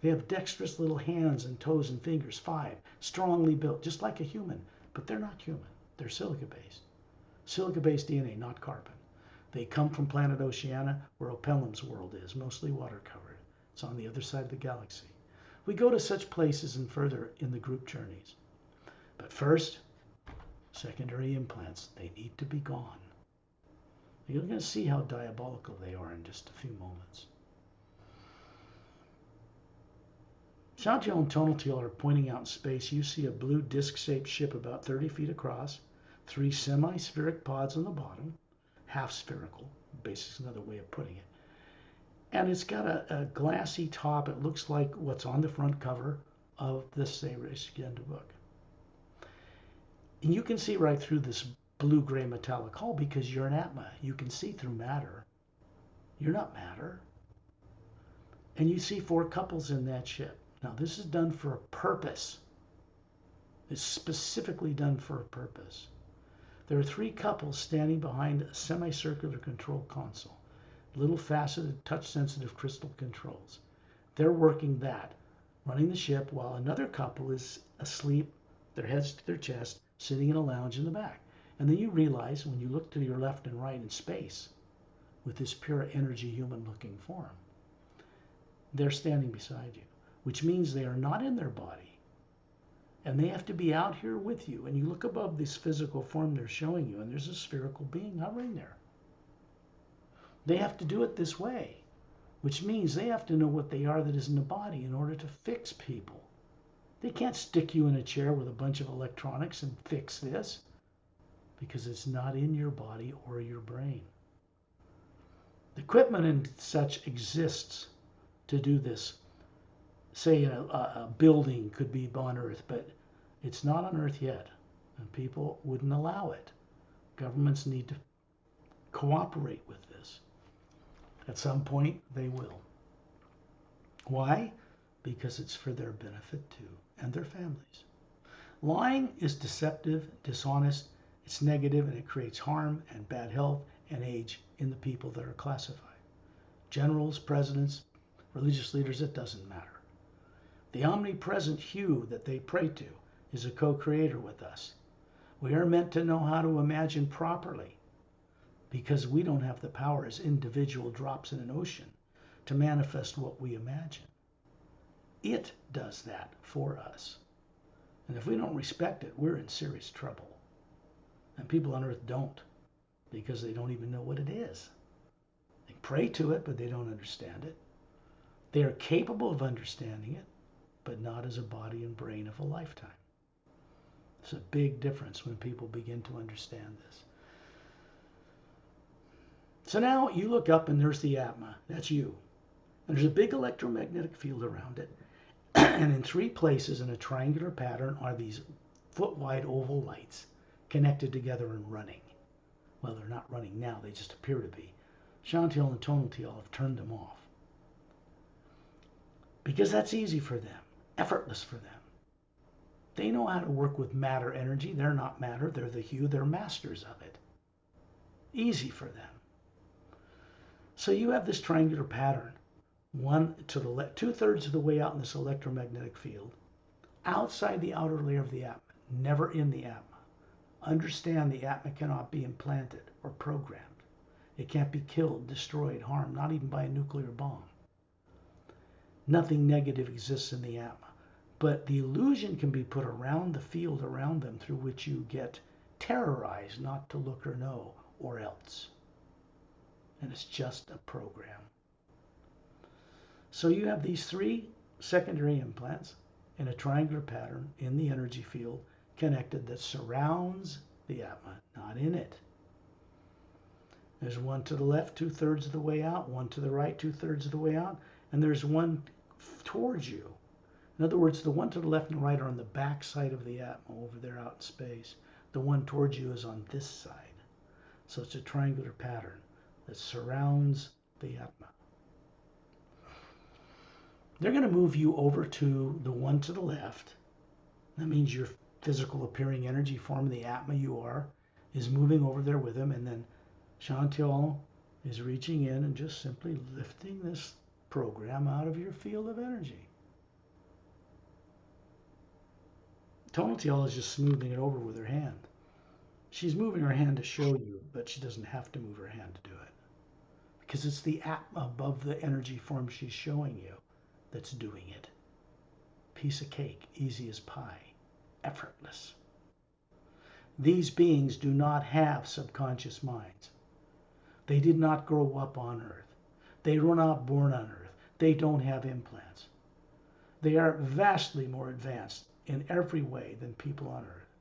They have dexterous little hands and toes and fingers, 5, strongly built, just like a human, but they're not human. They're silica-based. Silica-based DNA, not carbon. They come from planet Oceania, where Opelum's world is, mostly water-covered. It's on the other side of the galaxy. We go to such places and further in the group journeys. But first, secondary implants, they need to be gone. You're going to see how diabolical they are in just a few moments. Shantiel and Tonaltiel are pointing out in space. You see a blue disc-shaped ship about 30 feet across, 3 semi-spheric pods on the bottom, half spherical, basically another way of putting it. And it's got a glassy top. It looks like what's on the front cover of the Agenda book. And you can see right through this blue-gray metallic hull because you're an Atma. You can see through matter. You're not matter. And you see 4 couples in that ship. Now, this is done for a purpose. It's specifically done for a purpose. There are 3 couples standing behind a semicircular control console. Little faceted, touch-sensitive crystal controls. They're working that, running the ship, while another couple is asleep, their heads to their chest, sitting in a lounge in the back. And then you realize, when you look to your left and right in space, with this pure energy human-looking form, they're standing beside you, which means they are not in their body. And they have to be out here with you. And you look above this physical form they're showing you, and there's a spherical being hovering there. They have to do it this way, which means they have to know what they are that isn't a body in order to fix people. They can't stick you in a chair with a bunch of electronics and fix this, because it's not in your body or your brain. The equipment and such exists to do this. Say a building could be on Earth, but it's not on Earth yet, and people wouldn't allow it. Governments need to cooperate with this. At some point, they will. Why? Because it's for their benefit too, and their families. Lying is deceptive, dishonest, it's negative, and it creates harm and bad health and age in the people that are classified. Generals, presidents, religious leaders, it doesn't matter. The omnipresent Hue that they pray to is a co-creator with us. We are meant to know how to imagine properly, because we don't have the power as individual drops in an ocean to manifest what we imagine. It does that for us. And if we don't respect it, we're in serious trouble. And people on Earth don't, because they don't even know what it is. They pray to it, but they don't understand it. They are capable of understanding it, but not as a body and brain of a lifetime. It's a big difference when people begin to understand this. So now you look up and there's the Atma. That's you. And there's a big electromagnetic field around it. And in 3 places in a triangular pattern are these foot-wide oval lights connected together and running. Well, they're not running now. They just appear to be. Chantil and Tonatiel have turned them off. Because that's easy for them. Effortless for them. They know how to work with matter energy. They're not matter. They're the hue. They're masters of it. Easy for them. So you have this triangular pattern. One to the left, 2/3 of the way out in this electromagnetic field. Outside the outer layer of the Atma. Never in the Atma. Understand the Atma cannot be implanted or programmed. It can't be killed, destroyed, harmed, not even by a nuclear bomb. Nothing negative exists in the Atma. But the illusion can be put around the field around them through which you get terrorized not to look or know or else. And it's just a program. So you have these 3 secondary implants in a triangular pattern in the energy field connected that surrounds the Atma, not in it. There's one to the left 2/3 of the way out, one to the right 2/3 of the way out, and there's one towards you. In other words, the one to the left and right are on the back side of the Atma over there out in space. The one towards you is on this side. So it's a triangular pattern that surrounds the Atma. They're going to move you over to the one to the left. That means your physical appearing energy form, the Atma you are, is moving over there with them. And then Chantal is reaching in and just simply lifting this program out of your field of energy. Tonatiel is just smoothing it over with her hand. She's moving her hand to show you, but she doesn't have to move her hand to do it. Because it's the Atma above the energy form she's showing you that's doing it. Piece of cake, easy as pie, effortless. These beings do not have subconscious minds. They did not grow up on Earth. They were not born on Earth. They don't have implants. They are vastly more advanced in every way than people on Earth.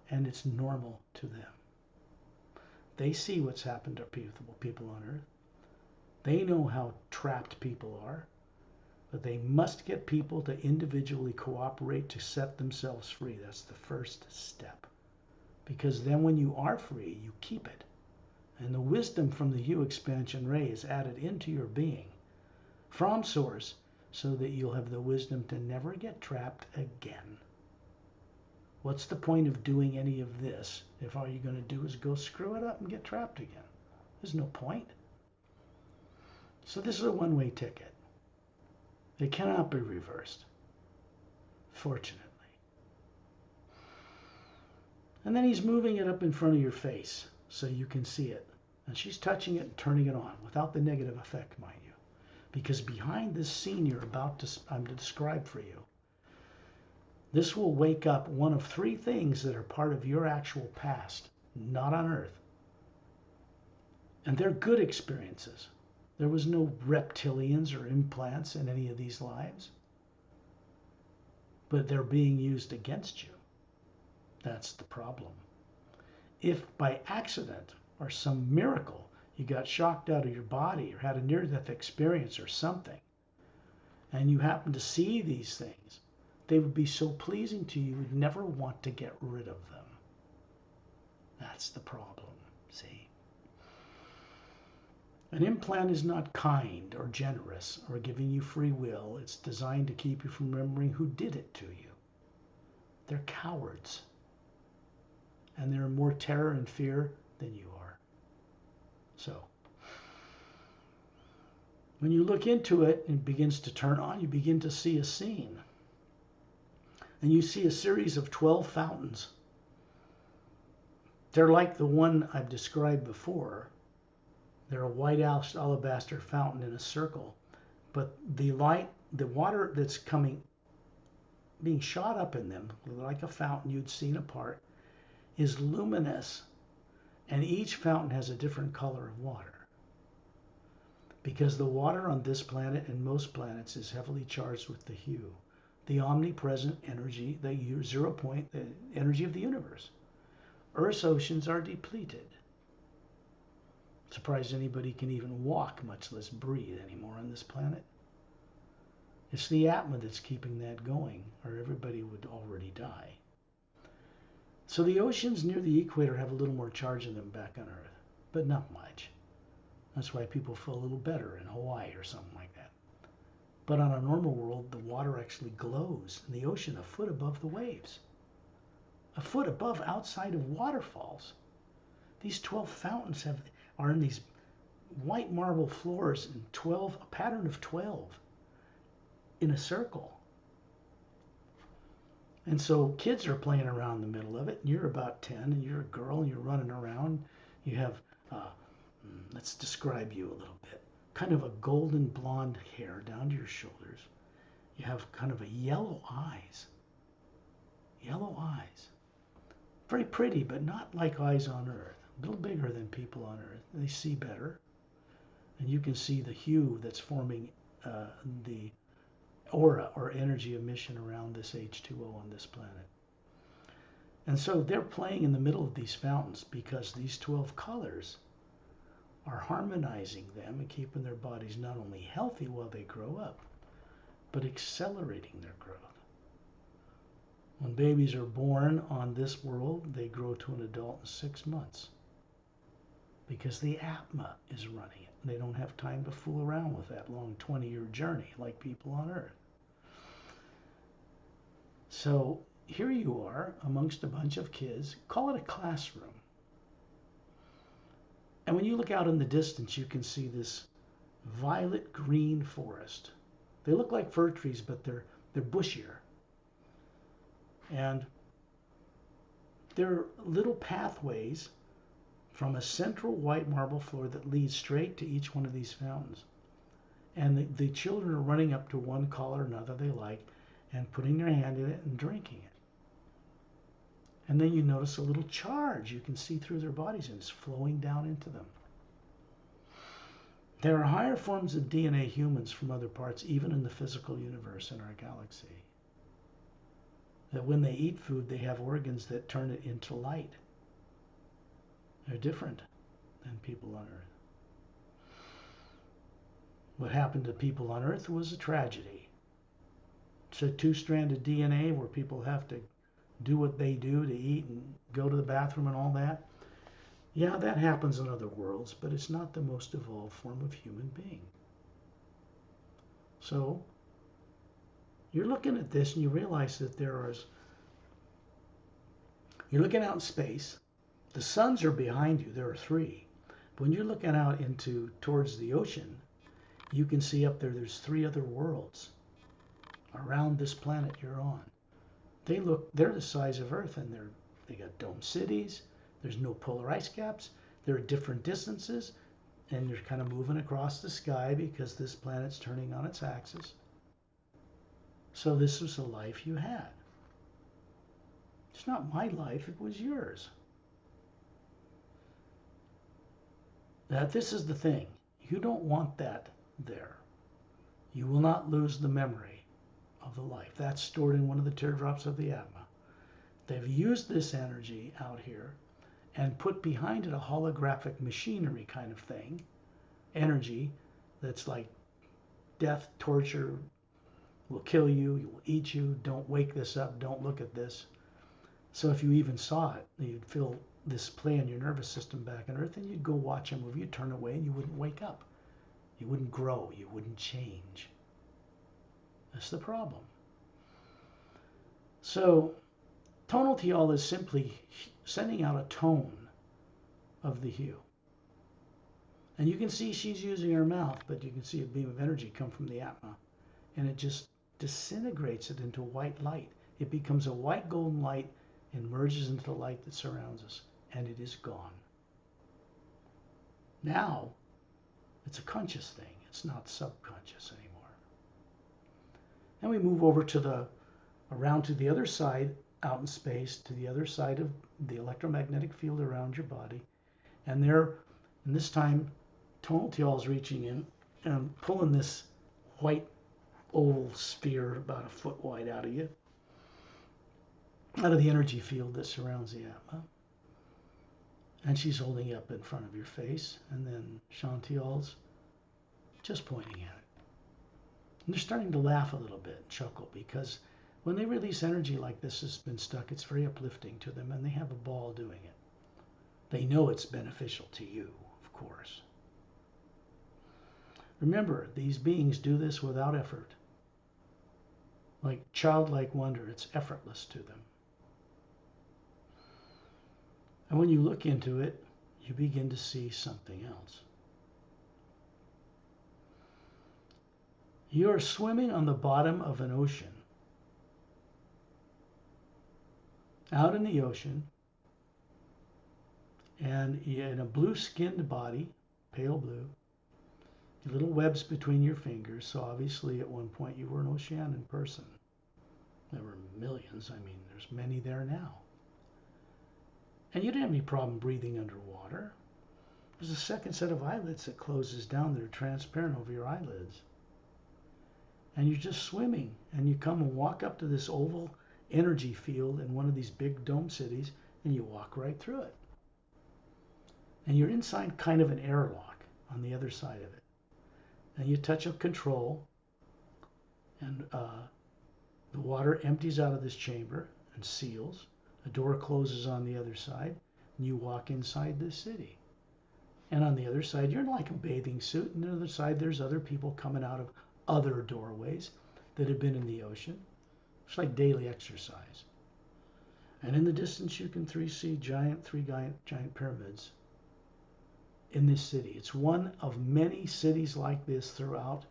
And it's normal to them. They see what's happened to people on Earth. They know how trapped people are. But they must get people to individually cooperate to set themselves free. That's the first step. Because then when you are free, you keep it. And the wisdom from the hue expansion ray is added into your being from source so that you'll have the wisdom to never get trapped again. What's the point of doing any of this if all you're going to do is go screw it up and get trapped again? There's no point. So this is a one-way ticket. It cannot be reversed, fortunately. And then he's moving it up in front of your face so you can see it. And she's touching it and turning it on without the negative effect, mind you. Because behind this scene I'm to describe for you, this will wake up one of 3 things that are part of your actual past, not on Earth. And they're good experiences. There was no reptilians or implants in any of these lives. But they're being used against you. That's the problem. If by accident or some miracle you got shocked out of your body or had a near-death experience or something, and you happen to see these things, they would be so pleasing to you, you'd never want to get rid of them. That's the problem, see? An implant is not kind or generous or giving you free will. It's designed to keep you from remembering who did it to you. They're cowards. And they're more terror and fear than you are. So, when you look into it and it begins to turn on, you begin to see a scene. And you see a series of 12 fountains. They're like the one I've described before. They're a white alabaster fountain in a circle. But the water that's being shot up in them, like a fountain you'd seen apart, is luminous. And each fountain has a different color of water. Because the water on this planet and most planets is heavily charged with the hue. the omnipresent energy, the zero point, the energy of the universe. Earth's oceans are depleted. Surprised anybody can even walk, much less breathe anymore on this planet. It's the atma that's keeping that going, or everybody would already die. So the oceans near the equator have a little more charge in them back on Earth, but not much. That's why people feel a little better in Hawaii or something like that. But on a normal world, the water actually glows in the ocean a foot above the waves, a foot above outside of waterfalls. These 12 fountains are in these white marble floors in a pattern of 12 in a circle. And so kids are playing around in the middle of it, and you're about 10, and you're a girl, and you're running around. You have, let's describe you a little bit, kind of a golden blonde hair down to your shoulders. You have kind of a yellow eyes. Very pretty, but not like eyes on Earth. A little bigger than people on Earth. They see better. And you can see the hue that's forming the aura or energy emission around this H2O on this planet. And so they're playing in the middle of these fountains because these 12 colors are harmonizing them and keeping their bodies not only healthy while they grow up, but accelerating their growth. When babies are born on this world, they grow to an adult in 6 months because the atma is running it. They don't have time to fool around with that long 20-year journey like people on Earth. So here you are amongst a bunch of kids, call it a classroom. And when you look out in the distance, you can see this violet green forest. They look like fir trees, but they're bushier. And they're little pathways from a central white marble floor that leads straight to each one of these fountains. And the children are running up to one color or another they like and putting their hand in it and drinking it. And then you notice a little charge you can see through their bodies, and it's flowing down into them. There are higher forms of DNA humans from other parts, even in the physical universe in our galaxy. That when they eat food, they have organs that turn it into light. They're different than people on Earth. What happened to people on Earth was a tragedy. It's a two-stranded DNA where people have to do what they do to eat and go to the bathroom and all that. Yeah, that happens in other worlds, but it's not the most evolved form of human being. So you're looking at this and you realize that you're looking out in space. The suns are behind you. There are 3. But when you're looking out towards the ocean, you can see up there's 3 other worlds around this planet you're on. They're the size of Earth, and they got dome cities. There's no polar ice caps. They're at different distances, and you're kind of moving across the sky because this planet's turning on its axis. So this was the life you had. It's not my life, it was yours. Now, this is the thing. You don't want that there. You will not lose the memory of the life. That's stored in one of the teardrops of the Atma. They've used this energy out here and put behind it a holographic machinery kind of thing, energy that's like death, torture, will kill you, will eat you, don't wake this up, don't look at this. So if you even saw it, you'd feel this play in your nervous system back on Earth, and you'd go watch a movie, you'd turn away, and you wouldn't wake up. You wouldn't grow, you wouldn't change. That's the problem. So tonal tial is simply sending out a tone of the hue. And you can see she's using her mouth, but you can see a beam of energy come from the Atma, and it just disintegrates it into white light. It becomes a white golden light and merges into the light that surrounds us, and it is gone. Now, it's a conscious thing. It's not subconscious anymore. And we move over around to the other side, out in space, to the other side of the electromagnetic field around your body. And this time, tonal tial is reaching in and pulling this white oval sphere about a foot wide out of you, out of the energy field that surrounds the Atma. And she's holding it up in front of your face, and then Chantial's just pointing at it. And they're starting to laugh a little bit, chuckle, because when they release energy like this has been stuck, it's very uplifting to them, and they have a ball doing it. They know it's beneficial to you, of course. Remember, these beings do this without effort. Like childlike wonder, it's effortless to them. And when you look into it, you begin to see something else. You are swimming on the bottom of an ocean. Out in the ocean, and in a blue-skinned body, pale blue, little webs between your fingers, so obviously at one point you were an Oceanian person. There were millions, I mean, there's many there now. And you didn't have any problem breathing underwater. There's a second set of eyelids that closes down that are transparent over your eyelids. And you're just swimming, and you come and walk up to this oval energy field in one of these big dome cities, and you walk right through it. And you're inside kind of an airlock on the other side of it. And you touch a control, and the water empties out of this chamber and seals. A door closes on the other side, and you walk inside this city. And on the other side, you're in like a bathing suit, and on the other side, there's other people coming out of other doorways that have been in the ocean. It's like daily exercise. And in the distance, you can see three giant pyramids in this city. It's one of many cities like this throughout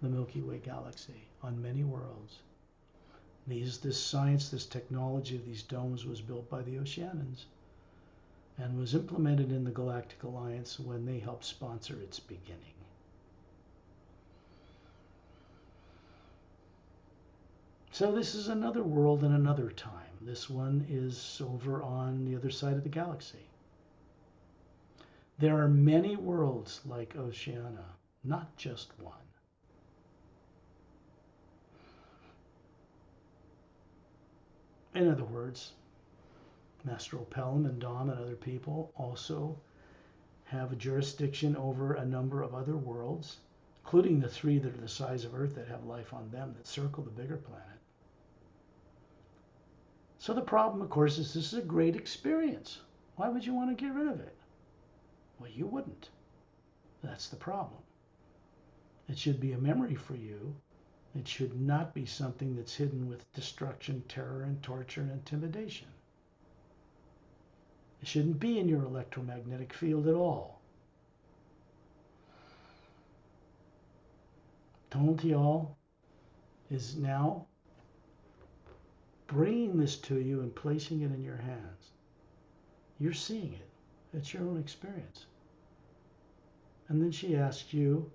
the Milky Way galaxy, on many worlds. This science, this technology of these domes was built by the Oceanians and was implemented in the Galactic Alliance when they helped sponsor its beginning. So this is another world and another time. This one is over on the other side of the galaxy. There are many worlds like Oceania, not just one. In other words, Master Plum and Dom and other people also have a jurisdiction over a number of other worlds, including the 3 that are the size of Earth that have life on them that circle the bigger planet. So the problem, of course, is this is a great experience. Why would you want to get rid of it? Well, you wouldn't. That's the problem. It should be a memory for you. It should not be something that's hidden with destruction, terror, and torture and intimidation. It shouldn't be in your electromagnetic field at all. Tontial is now bringing this to you and placing it in your hands. You're seeing it. It's your own experience. And then she asked you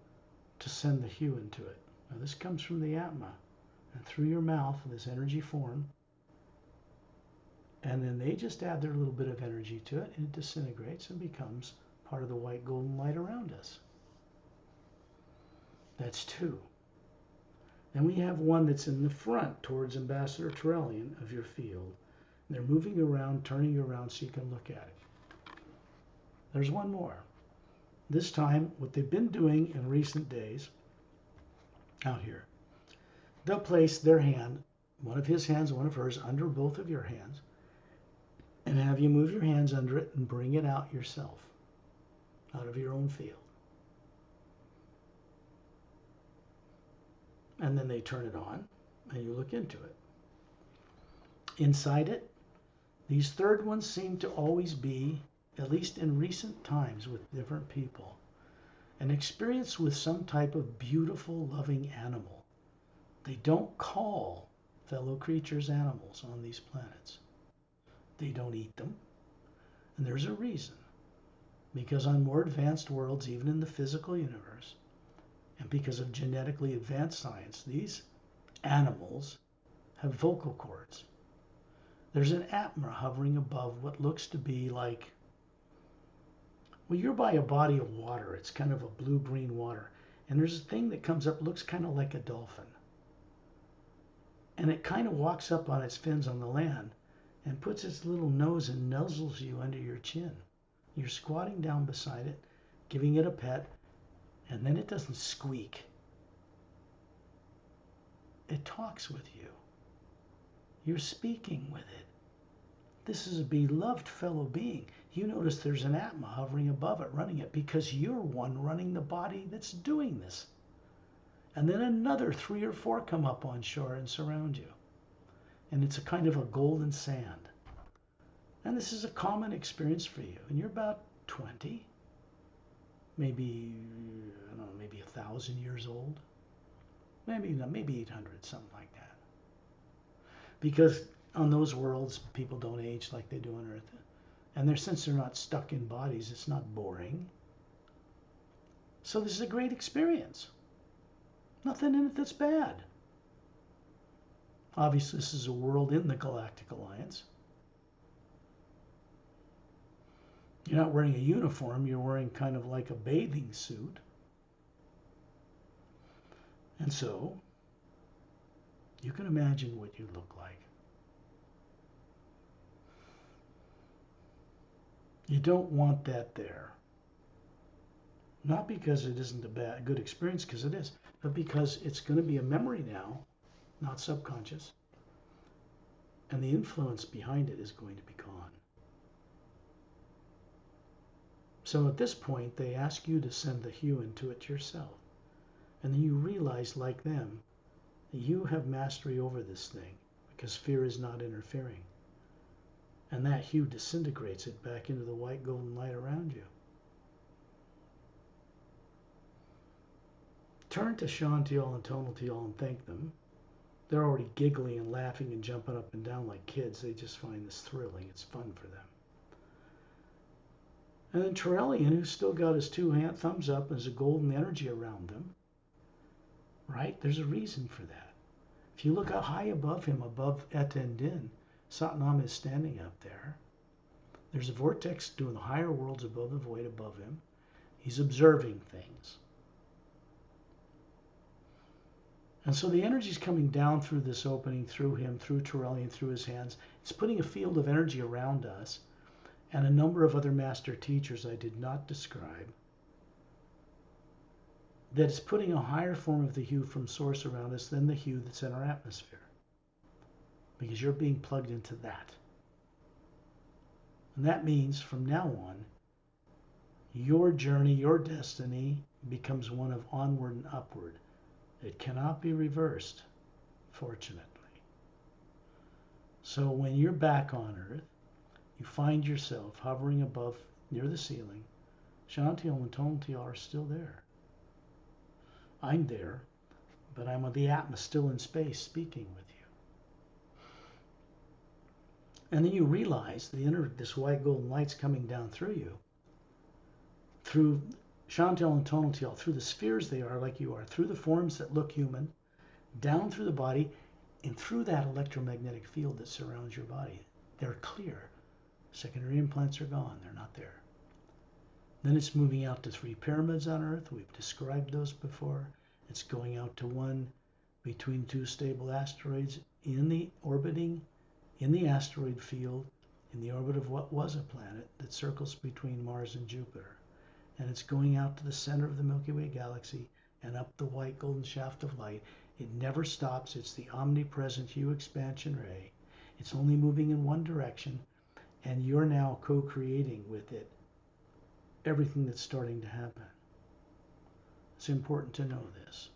to send the hue into it. Now this comes from the Atma, and through your mouth, this energy form, and then they just add their little bit of energy to it, and it disintegrates and becomes part of the white golden light around us. That's 2. Then we have one that's in the front towards Ambassador Terrellian of your field. And they're moving around, turning you around so you can look at it. There's one more. This time, what they've been doing in recent days out here, they'll place their hand, one of his hands, one of hers, under both of your hands, and have you move your hands under it and bring it out yourself, out of your own field. And then they turn it on, and you look into it. Inside it, these third ones seem to always be, at least in recent times with different people, an experience with some type of beautiful, loving animal. They don't call fellow creatures animals on these planets. They don't eat them. And there's a reason. Because on more advanced worlds, even in the physical universe, and because of genetically advanced science, these animals have vocal cords. There's an Atma hovering above what looks to be like, well, you're by a body of water. It's kind of a blue-green water. And there's a thing that comes up, looks kind of like a dolphin. And it kind of walks up on its fins on the land and puts its little nose and nuzzles you under your chin. You're squatting down beside it, giving it a pet, and then it doesn't squeak. It talks with you. You're speaking with it. This is a beloved fellow being. You notice there's an Atma hovering above it, running it, because you're one running the body that's doing this. And then another 3 or 4 come up on shore and surround you. And it's a kind of a golden sand. And this is a common experience for you. And you're about 20, maybe, I don't know, maybe 1,000 years old. Maybe 800, something like that. Because on those worlds, people don't age like they do on Earth. And since they're not stuck in bodies, it's not boring. So this is a great experience. Nothing in it that's bad. Obviously, this is a world in the Galactic Alliance. You're not wearing a uniform, you're wearing kind of like a bathing suit. And so, you can imagine what you look like. You don't want that there. Not because it isn't a good experience, because it is, but because it's going to be a memory now, not subconscious. And the influence behind it is going to be gone. So at this point, they ask you to send the hue into it yourself. And then you realize, like them, that you have mastery over this thing, because fear is not interfering. And that hue disintegrates it back into the white golden light around you. Turn to Shantiel and Tonaltiel and thank them. They're already giggling and laughing and jumping up and down like kids. They just find this thrilling. It's fun for them. And then Torellian, who's still got his 2 thumbs up, and there's a golden energy around them. Right? There's a reason for that. If you look out high above him, above Etendin, Satnam is standing up there. There's a vortex doing the higher worlds above the void above him. He's observing things. And so the energy is coming down through this opening, through him, through Torellian, through his hands. It's putting a field of energy around us and a number of other master teachers I did not describe that is putting a higher form of the hue from source around us than the hue that's in our atmosphere. Because you're being plugged into that. And that means from now on, your journey, your destiny becomes one of onward and upward. It cannot be reversed, fortunately. So when you're back on Earth, you find yourself hovering above, near the ceiling. Shantiel and Tonaltiel are still there. I'm there, but I'm with the Atma still in space speaking with you. And then you realize this white golden light's coming down through you, through Shantiel and Tonaltiel, through the spheres they are like you are, through the forms that look human, down through the body, and through that electromagnetic field that surrounds your body. They're clear. Secondary implants are gone. They're not there. Then it's moving out to 3 pyramids on Earth. We've described those before. It's going out to 1 between 2 stable asteroids orbiting in the asteroid field, in the orbit of what was a planet that circles between Mars and Jupiter. And it's going out to the center of the Milky Way galaxy and up the white golden shaft of light. It never stops. It's the omnipresent hue expansion ray. It's only moving in one direction, and you're now co-creating with it everything that's starting to happen. It's important to know this.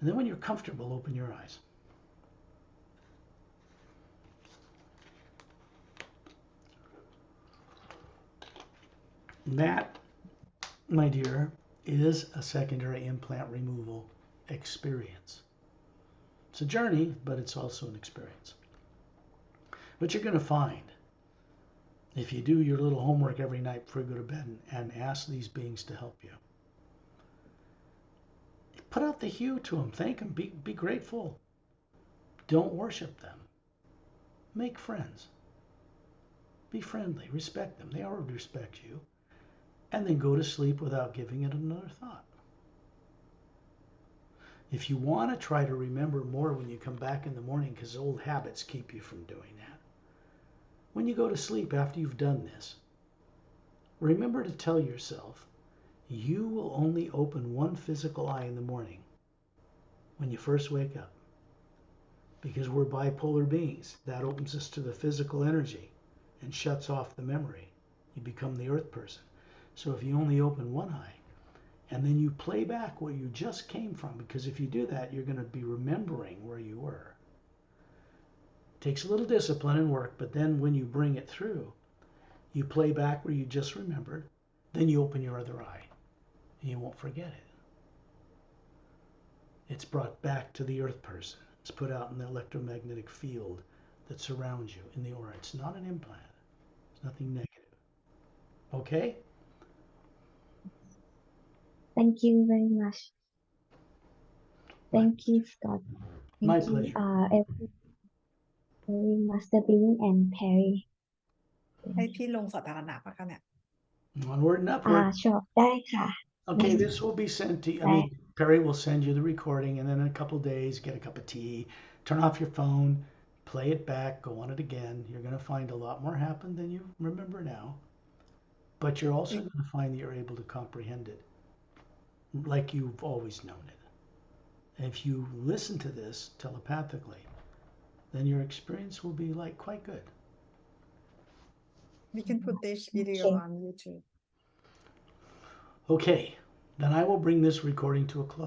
And then when you're comfortable, open your eyes. That, my dear, is a secondary implant removal experience. It's a journey, but it's also an experience. But you're going to find, if you do your little homework every night before you go to bed and ask these beings to help you, put out the hue to them, thank them, be grateful. Don't worship them. Make friends. Be friendly, respect them. They already respect you. And then go to sleep without giving it another thought. If you want to try to remember more when you come back in the morning, because old habits keep you from doing that, when you go to sleep after you've done this, remember to tell yourself you will only open one physical eye in the morning when you first wake up. Because we're bipolar beings. That opens us to the physical energy and shuts off the memory. You become the earth person. So if you only open one eye, and then you play back where you just came from, because if you do that, you're going to be remembering where you were. It takes a little discipline and work, but then when you bring it through, you play back where you just remembered, then you open your other eye, and you won't forget it. It's brought back to the earth person. It's put out in the electromagnetic field that surrounds you in the aura. It's not an implant. It's nothing negative. Okay? Thank you very much. Thank you, Scott. My Thank you, pleasure. every Master Being and Perry. ให้พี่ลงสถานะปะคะเนี่ย Onward and upward. ชอบได้ค่ะ Okay, this will be sent to you. I mean, Perry will send you the recording, and then in a couple of days, get a cup of tea, turn off your phone, play it back, go on it again. You're going to find a lot more happened than you remember now. But you're also going to find that you're able to comprehend it like you've always known it. And if you listen to this telepathically, then your experience will be like quite good. We can put this video Okay. on YouTube. Okay, then I will bring this recording to a close.